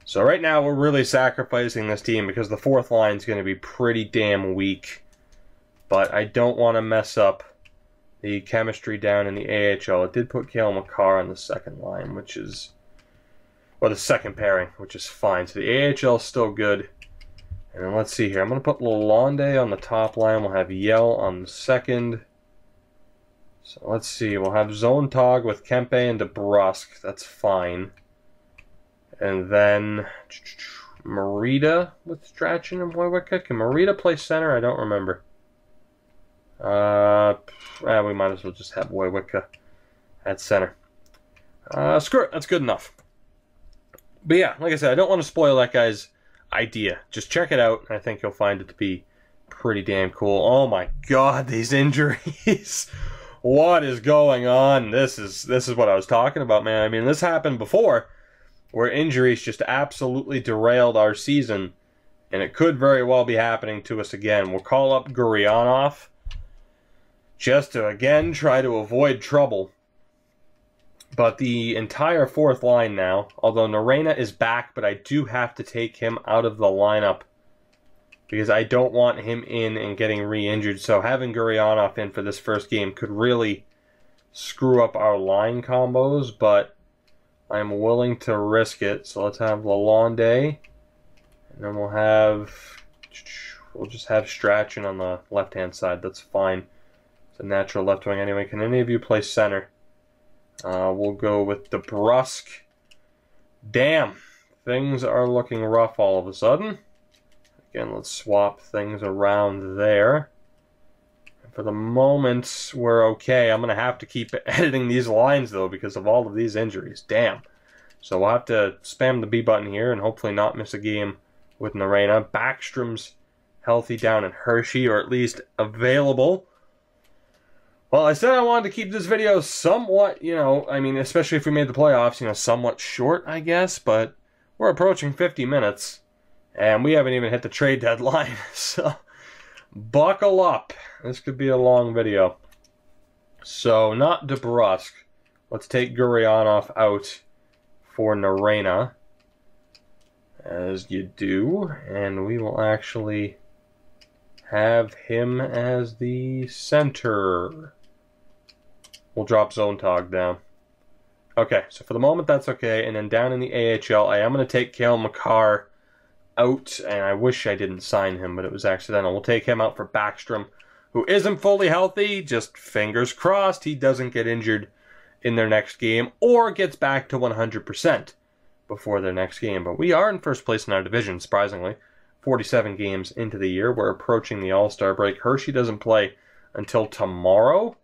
So right now we're really sacrificing this team because the fourth line is going to be pretty damn weak. But I don't want to mess up the chemistry down in the AHL. It did put Cale Makar on the second line, which is, or the second pairing, which is fine. So the AHL is still good. And then let's see here. I'm going to put Lalonde on the top line. We'll have Yell on the second. So let's see. We'll have Zone Tog with Kempe and DeBrusk. That's fine. And then Marita with Strachan and Wojcicka. Can Marita play center? I don't remember. We might as well just have Wojcicka at center. Screw it. That's good enough. But yeah, like I said, I don't want to spoil that guy's idea. Just check it out. I think you'll find it to be pretty damn cool. Oh my god, these injuries. What is going on? This is what I was talking about, man. I mean, this happened before, where injuries just absolutely derailed our season, and it could very well be happening to us again. We'll call up Gurionov just to, again, try to avoid trouble. But the entire fourth line now, although Norena is back, but I do have to take him out of the lineup because I don't want him in and getting re-injured. So having Gurionov in for this first game could really screw up our line combos, but I'm willing to risk it. So let's have Lalonde, and then we'll have We'll just have Strachan on the left-hand side. That's fine. It's a natural left wing anyway. Can any of you play center? We'll go with DeBrusk. Damn. Things are looking rough all of a sudden. Again, let's swap things around there. For the moment, we're okay. I'm going to have to keep editing these lines, though, because of all of these injuries. Damn. So we'll have to spam the B button here and hopefully not miss a game with Narena. Backstrom's healthy down in Hershey, or at least available. Well, I said I wanted to keep this video somewhat, I mean, especially if we made the playoffs, somewhat short, I guess. But we're approaching 50 minutes, and we haven't even hit the trade deadline. So buckle up. This could be a long video. So, not DeBrusk. Let's take Gurionov out for Narena, as you do, and we will actually have him as the center. We'll drop Zontag down. Okay, so for the moment that's okay, and then down in the AHL, I am going to take Cale Makar out, and I wish I didn't sign him, but it was accidental. We'll take him out for Backstrom, who isn't fully healthy. Just fingers crossed he doesn't get injured in their next game or gets back to 100% before their next game. But we are in first place in our division, surprisingly. 47 games into the year. We're approaching the All-Star break. Hershey doesn't play until tomorrow,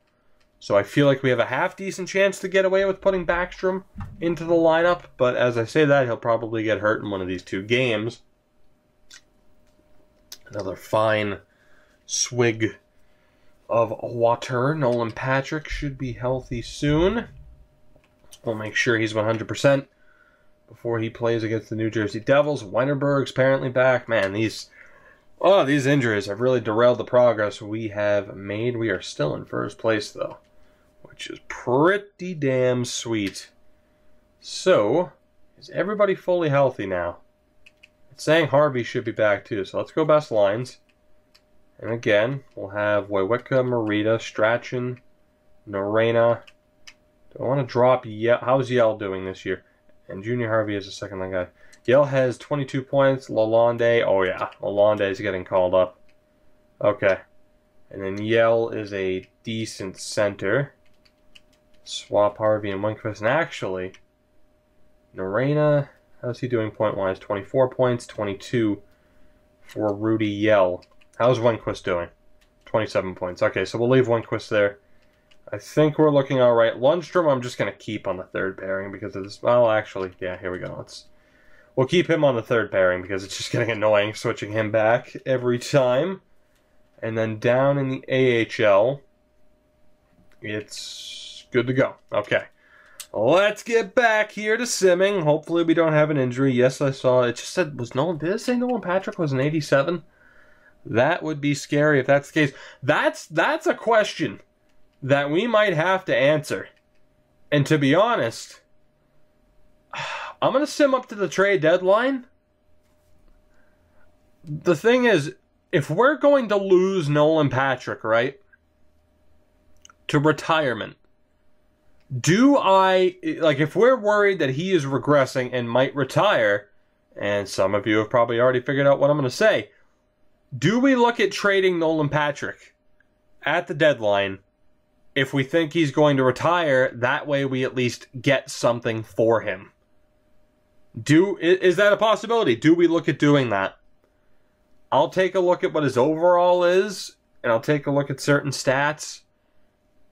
so I feel like we have a half-decent chance to get away with putting Backstrom into the lineup. But as I say that, he'll probably get hurt in one of these two games. Another fine swig of water. Nolan Patrick should be healthy soon. We'll make sure he's 100% before he plays against the New Jersey Devils. Weinberg's apparently back. Man, these injuries have really derailed the progress we have made. We are still in first place, though, which is pretty damn sweet. So, is everybody fully healthy now? It's saying Harvey should be back, too, so let's go best lines. And again, we'll have Wojcicka, Marita, Strachan, Narena. Do I want to drop Yell? How's Yell doing this year? And Junior Harvey is a second-line guy. Yell has 22 points. Lalonde, oh yeah, Lalonde is getting called up. Okay. And then Yell is a decent center. Swap Harvey and Winquist. And actually, Narena, how's he doing point-wise? 24 points, 22 for Rudy Yell. How's Winquist doing? 27 points. Okay, so we'll leave Winquist there. I think we're looking all right. Lundstrom, I'm just going to keep on the third pairing because of this. Well, actually, yeah, here we go. We'll keep him on the third pairing because it's just getting annoying switching him back every time. And then down in the AHL, it's good to go. Okay. Let's get back here to simming. Hopefully we don't have an injury. Yes, I saw it just said, did it say Nolan Patrick was an 87? That would be scary if that's the case. That's a question that we might have to answer. And to be honest, I'm going to sim up to the trade deadline. The thing is, if we're going to lose Nolan Patrick, right, to retirement, if we're worried that he is regressing and might retire, and some of you have probably already figured out what I'm going to say, do we look at trading Nolan Patrick at the deadline if we think he's going to retire? That way we at least get something for him. Is that a possibility? Do we look at doing that? I'll take a look at what his overall is, and I'll take a look at certain stats,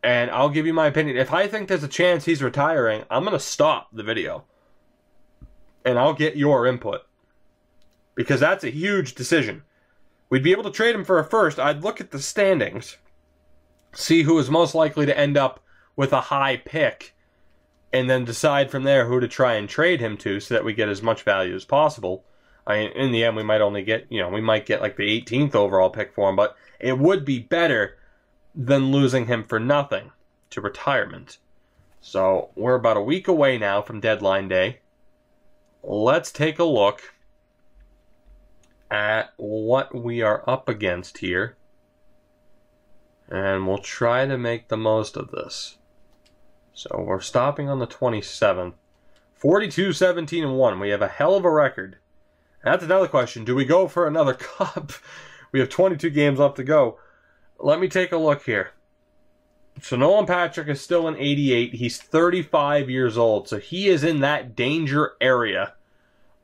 and I'll give you my opinion. If I think there's a chance he's retiring, I'm going to stop the video, and I'll get your input, because that's a huge decision. We'd be able to trade him for a first. I'd look at the standings, see who is most likely to end up with a high pick, and then decide from there who to try and trade him to so that we get as much value as possible. I mean, in the end, we might only get, we might get like the 18th overall pick for him, but it would be better than losing him for nothing to retirement. So, we're about a week away now from deadline day. Let's take a look at what we are up against here, and we'll try to make the most of this. So we're stopping on the 27th. 42-17-1. We have a hell of a record. That's another question. Do we go for another cup? We have 22 games left to go. Let me take a look here. So Nolan Patrick is still in 88. He's 35 years old. So he is in that danger area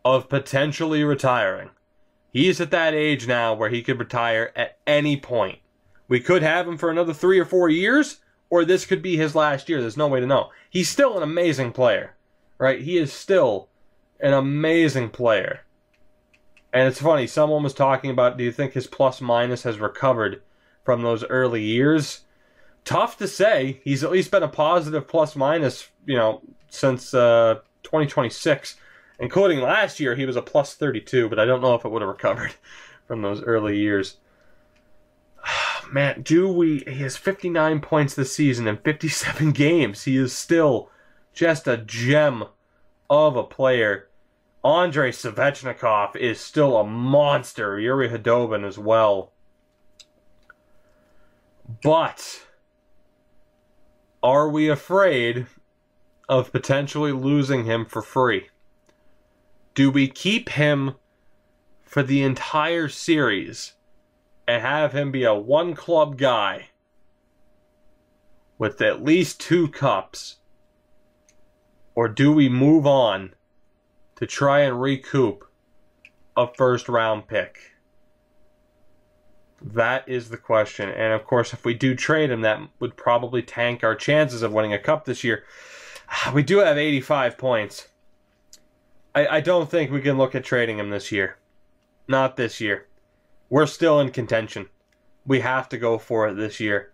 of potentially retiring. He's at that age now where he could retire at any point. We could have him for another 3 or 4 years, or this could be his last year. There's no way to know. He's still an amazing player, right? He is still an amazing player. And it's funny, someone was talking about, do you think his plus-minus has recovered from those early years? Tough to say. He's at least been a positive plus-minus, since 2026. Including last year, he was a plus 32, but I don't know if it would have recovered from those early years. Man, he has 59 points this season in 57 games. He is still just a gem of a player. Andrei Svechnikov is still a monster. Yuri Khudobin as well. But are we afraid of potentially losing him for free? Do we keep him for the entire series and have him be a one-club guy with at least 2 cups? Or do we move on to try and recoup a first-round pick? That is the question. And, of course, if we do trade him, that would probably tank our chances of winning a cup this year. We do have 85 points. I don't think we can look at trading him this year. Not this year. We're still in contention. We have to go for it this year.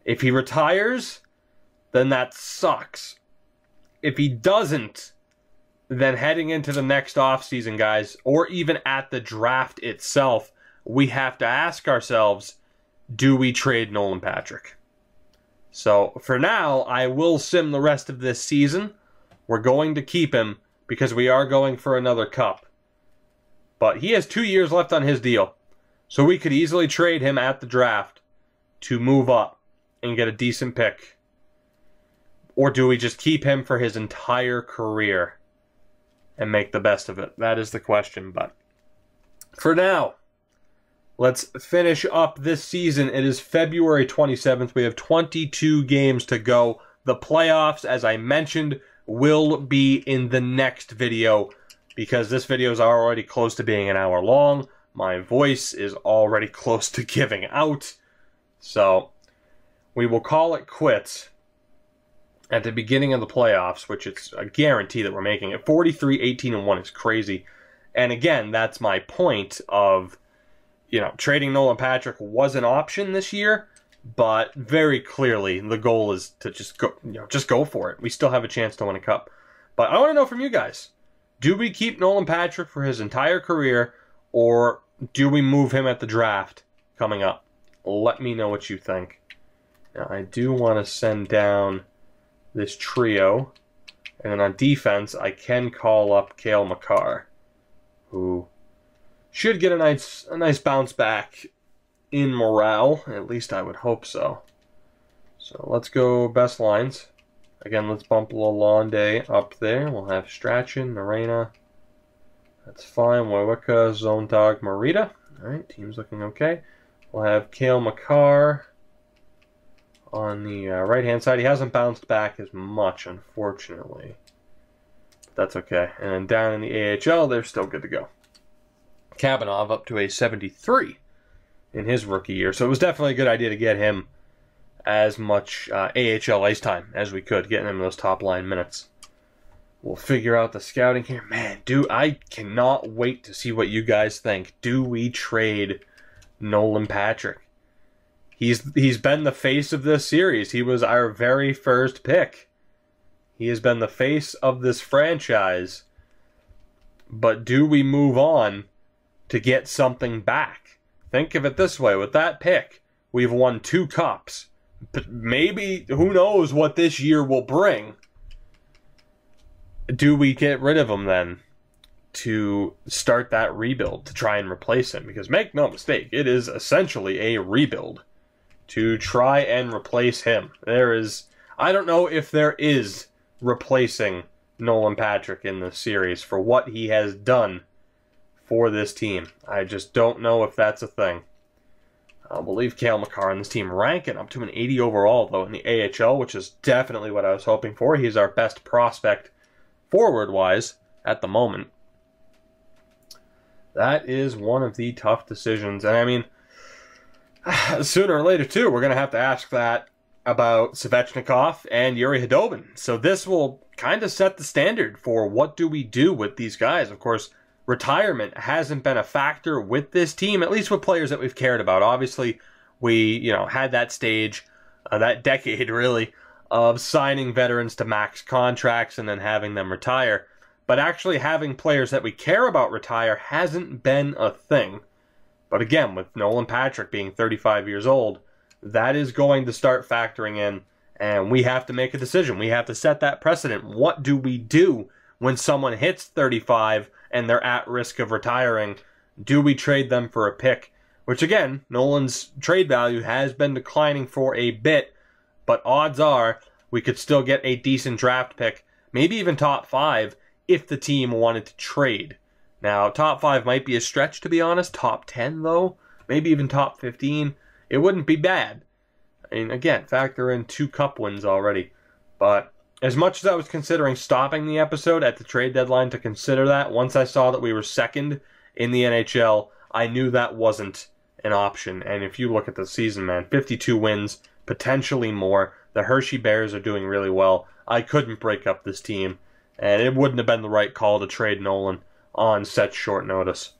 If he retires, then that sucks. If he doesn't, then heading into the next offseason, guys, or even at the draft itself, we have to ask ourselves, do we trade Nolan Patrick? So, for now, I will sim the rest of this season. We're going to keep him because we are going for another cup. But he has 2 years left on his deal. So we could easily trade him at the draft to move up and get a decent pick. Or do we just keep him for his entire career and make the best of it? That is the question. But for now, let's finish up this season. It is February 27th. We have 22 games to go. The playoffs, as I mentioned, will be in the next video because this video is already close to being an hour long. My voice is already close to giving out. So we will call it quits at the beginning of the playoffs, which it's a guarantee that we're making it. 43, 18, and 1 is crazy. And again, that's my point of, trading Nolan Patrick was an option this year, but very clearly the goal is to just go for it. We still have a chance to win a cup. But I want to know from you guys, do we keep Nolan Patrick for his entire career, or do we move him at the draft coming up? Let me know what you think. Now, I do want to send down this trio. And then on defense, I can call up Cale Makar, who should get a nice bounce back in morale. At least I would hope so. So let's go best lines. Again, let's bump Lalonde up there. We'll have Strachan, Narena. That's fine. Wawika, Zontag, Marita. Alright, team's looking okay. We'll have Cale Makar on the right-hand side. He hasn't bounced back as much, unfortunately. But that's okay. And then down in the AHL, they're still good to go. Kabanov up to a 73 in his rookie year. So it was definitely a good idea to get him as much AHL ice time as we could, getting him those top-line minutes. We'll figure out the scouting here. Man, I cannot wait to see what you guys think. Do we trade Nolan Patrick? He's been the face of this series. He was our very first pick. He has been the face of this franchise. But do we move on to get something back? Think of it this way. With that pick, we've won 2 cups. But maybe, who knows what this year will bring. Do we get rid of him then to start that rebuild, to try and replace him? Because make no mistake, it is essentially a rebuild to try and replace him. I don't know if there is replacing Nolan Patrick in this series for what he has done for this team. I just don't know if that's a thing. We'll leave Cale Makar on this team, ranking up to an 80 overall, though, in the AHL, which is definitely what I was hoping for. He's our best prospect forward-wise at the moment. That is one of the tough decisions. And, I mean, sooner or later, too, we're going to have to ask that about Svechnikov and Yuri Khudobin. So this will kind of set the standard for what do we do with these guys. Of course, retirement hasn't been a factor with this team, at least with players that we've cared about. Obviously, we, had that stage, that decade, really, of signing veterans to max contracts and then having them retire. But actually having players that we care about retire hasn't been a thing. But again, with Nolan Patrick being 35 years old, that is going to start factoring in, and we have to make a decision. We have to set that precedent. What do we do when someone hits 35 and they're at risk of retiring? Do we trade them for a pick? Which again, Nolan's trade value has been declining for a bit, but odds are we could still get a decent draft pick, maybe even top 5, if the team wanted to trade. Now, top 5 might be a stretch, to be honest. Top 10, though, maybe even top 15. It wouldn't be bad. I mean, again, factor in 2 cup wins already. But as much as I was considering stopping the episode at the trade deadline to consider that, once I saw that we were second in the NHL, I knew that wasn't an option. And if you look at the season, man, 52 wins, potentially more. The Hershey Bears are doing really well. I couldn't break up this team, and it wouldn't have been the right call to trade Nolan on such short notice.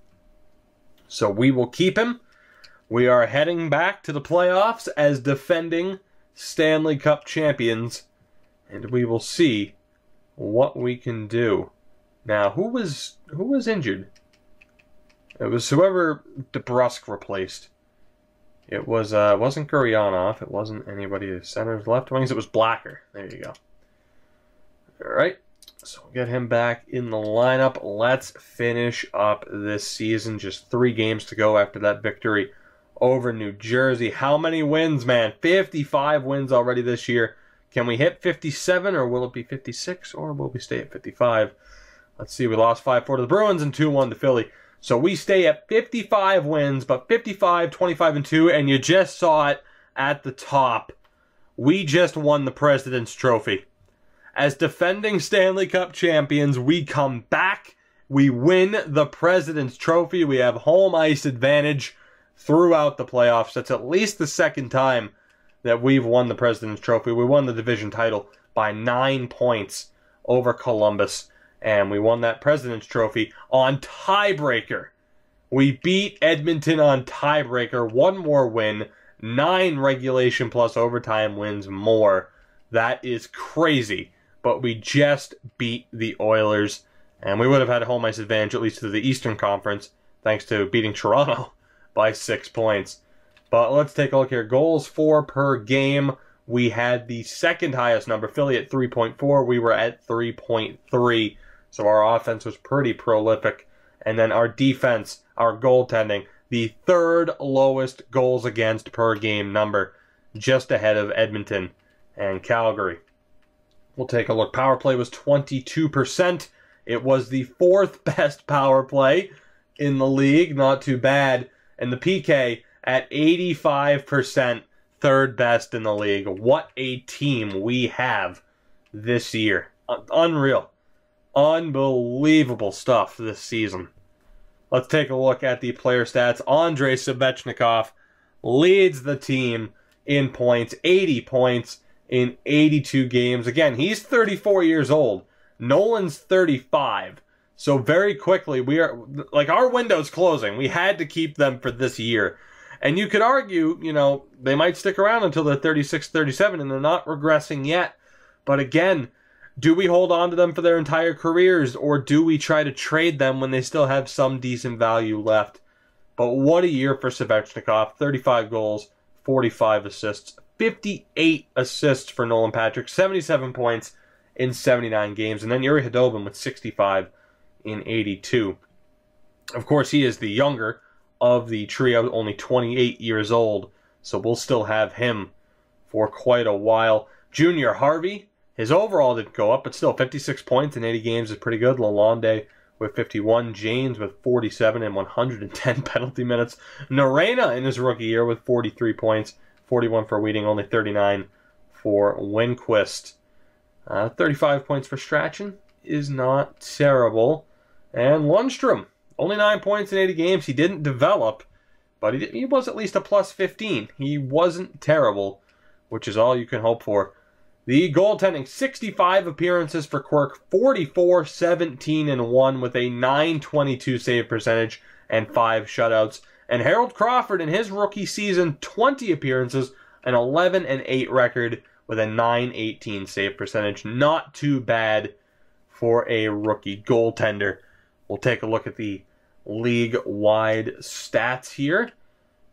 So we will keep him. We are heading back to the playoffs as defending Stanley Cup champions, and we will see what we can do. Now, who was injured? It was whoever DeBrusk replaced. It wasn't Guryanov. It wasn't anybody. Center's left wings. It was Blacker. There you go. All right. So we'll get him back in the lineup. Let's finish up this season. Just 3 games to go after that victory over New Jersey. How many wins, man? 55 wins already this year. Can we hit 57, or will it be 56, or will we stay at 55? Let's see. We lost 5-4 to the Bruins and 2-1 to Philly. So we stay at 55 wins, but 55, 25-2, and you just saw it at the top. We just won the President's Trophy. As defending Stanley Cup champions, we come back. We win the President's Trophy. We have home ice advantage throughout the playoffs. That's at least the second time that we've won the President's Trophy. We won the division title by 9 points over Columbus. And we won that President's Trophy on tiebreaker. We beat Edmonton on tiebreaker. 1 more win. 9 regulation plus overtime wins more. That is crazy. But we just beat the Oilers. And we would have had a home ice advantage, at least to the Eastern Conference, thanks to beating Toronto by 6 points. But let's take a look here. Goals for per game. We had the second highest number. Philly at 3.4. We were at 3.3. So our offense was pretty prolific. And then our defense, our goaltending, the 3rd lowest goals against per game number, just ahead of Edmonton and Calgary. We'll take a look. Power play was 22%. It was the 4th best power play in the league. Not too bad. And the PK at 85%, 3rd best in the league. What a team we have this year. Unreal. Unbelievable stuff this season. Let's take a look at the player stats. Andrei Svechnikov leads the team in points. 80 points in 82 games. Again, he's 34 years old. Nolan's 35. So very quickly, we are, like, our window's closing. We had to keep them for this year. And you could argue, they might stick around until they're 36, 37, and they're not regressing yet. But again, do we hold on to them for their entire careers, or do we try to trade them when they still have some decent value left? But what a year for Svechnikov. 35 goals, 45 assists, 58 assists for Nolan Patrick, 77 points in 79 games. And then Yuri Khudobin with 65 in 82. Of course, he is the younger of the trio, only 28 years old. So we'll still have him for quite a while. Junior Harvey, his overall didn't go up, but still 56 points in 80 games is pretty good. Lalonde with 51. James with 47 and 110 penalty minutes. Norena in his rookie year with 43 points. 41 for Wheating, only 39 for Winquist. 35 points for Strachan is not terrible. And Lundstrom, only 9 points in 80 games. He didn't develop, but he was at least a plus 15. He wasn't terrible, which is all you can hope for. The goaltending, 65 appearances for Quirk, 44, 17, and 1 with a .922 save percentage and 5 shutouts. And Harold Crawford in his rookie season, 20 appearances, an 11 and 8 record with a .918 save percentage. Not too bad for a rookie goaltender. We'll take a look at the league-wide stats here.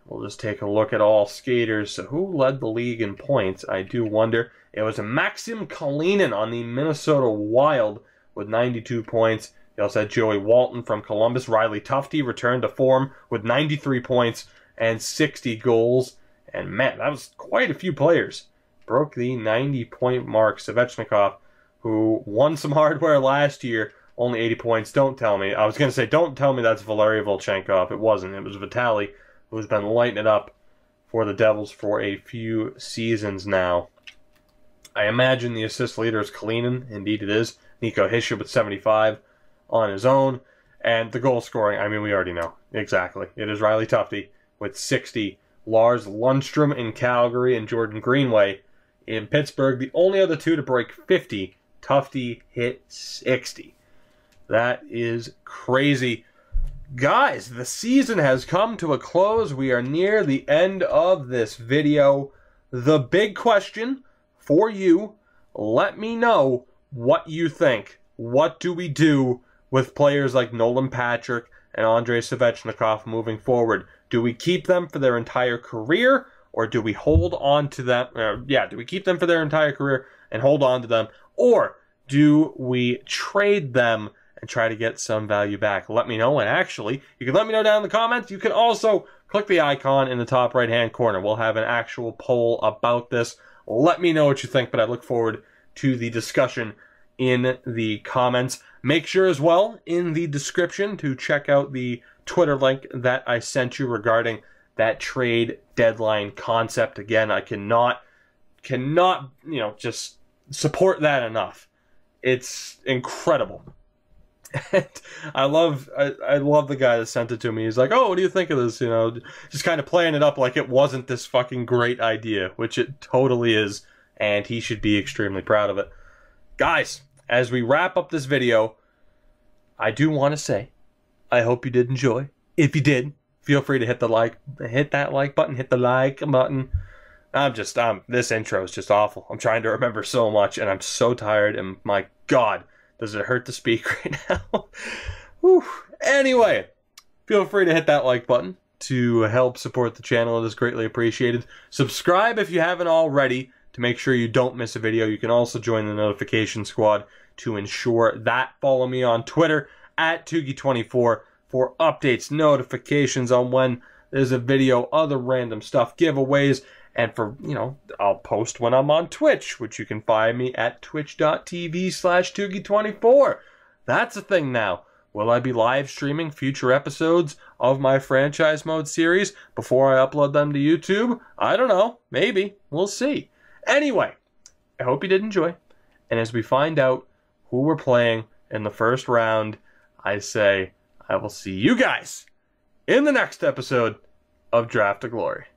We'll just take a look at all skaters. So who led the league in points? I do wonder. It was Maxim Kalinin on the Minnesota Wild with 92 points. You also had Joey Walton from Columbus. Riley Tufte returned to form with 93 points and 60 goals. And man, that was quite a few players. Broke the 90-point mark. Svechnikov, who won some hardware last year, only 80 points. Don't tell me. I was going to say, don't tell me that's Valery Volchenkov. It wasn't. It was Vitaly, who's been lighting it up for the Devils for a few seasons now. I imagine the assist leader is Kalinin. Indeed it is. Nico Hischier with 75 on his own. And the goal scoring, I mean, we already know. Exactly. It is Riley Tufte with 60. Lars Lundstrom in Calgary and Jordan Greenway in Pittsburgh. The only other two to break 50. Tufte hit 60. That is crazy. Guys, the season has come to a close. We are near the end of this video. The big question for you, let me know what you think. What do we do with players like Nolan Patrick and Andrei Svechnikov moving forward? Do we keep them for their entire career, or do we hold on to them? Do we keep them for their entire career and hold on to them, or do we trade them and try to get some value back? Let me know, and actually, you can let me know down in the comments. You can also click the icon in the top right-hand corner. We'll have an actual poll about this. Let me know what you think, but I look forward to the discussion in the comments. Make sure as well in the description to check out the Twitter link that I sent you regarding that trade deadline concept. Again, I cannot, just support that enough. It's incredible. And I love the guy that sent it to me. He's like, oh, what do you think of this? Just kind of playing it up like it wasn't this fucking great idea, which it totally is, and he should be extremely proud of it. Guys, as we wrap up this video, I do want to say, I hope you did enjoy. If you did, feel free to hit that like button, hit the like button. This intro is just awful. I'm trying to remember so much, and I'm so tired, and my God, does it hurt to speak right now? Whew. Anyway, feel free to hit that like button to help support the channel. It is greatly appreciated. Subscribe if you haven't already to make sure you don't miss a video. You can also join the notification squad to ensure that. Follow me on Twitter at Tugi24 for updates, notifications on when there's a video, other random stuff, giveaways, and for, I'll post when I'm on Twitch, which you can find me at twitch.tv/Tugi24. That's a thing now. Will I be live streaming future episodes of my franchise mode series before I upload them to YouTube? I don't know. Maybe. We'll see. Anyway, I hope you did enjoy. And as we find out who we're playing in the first round, I say I will see you guys in the next episode of Draft to Glory.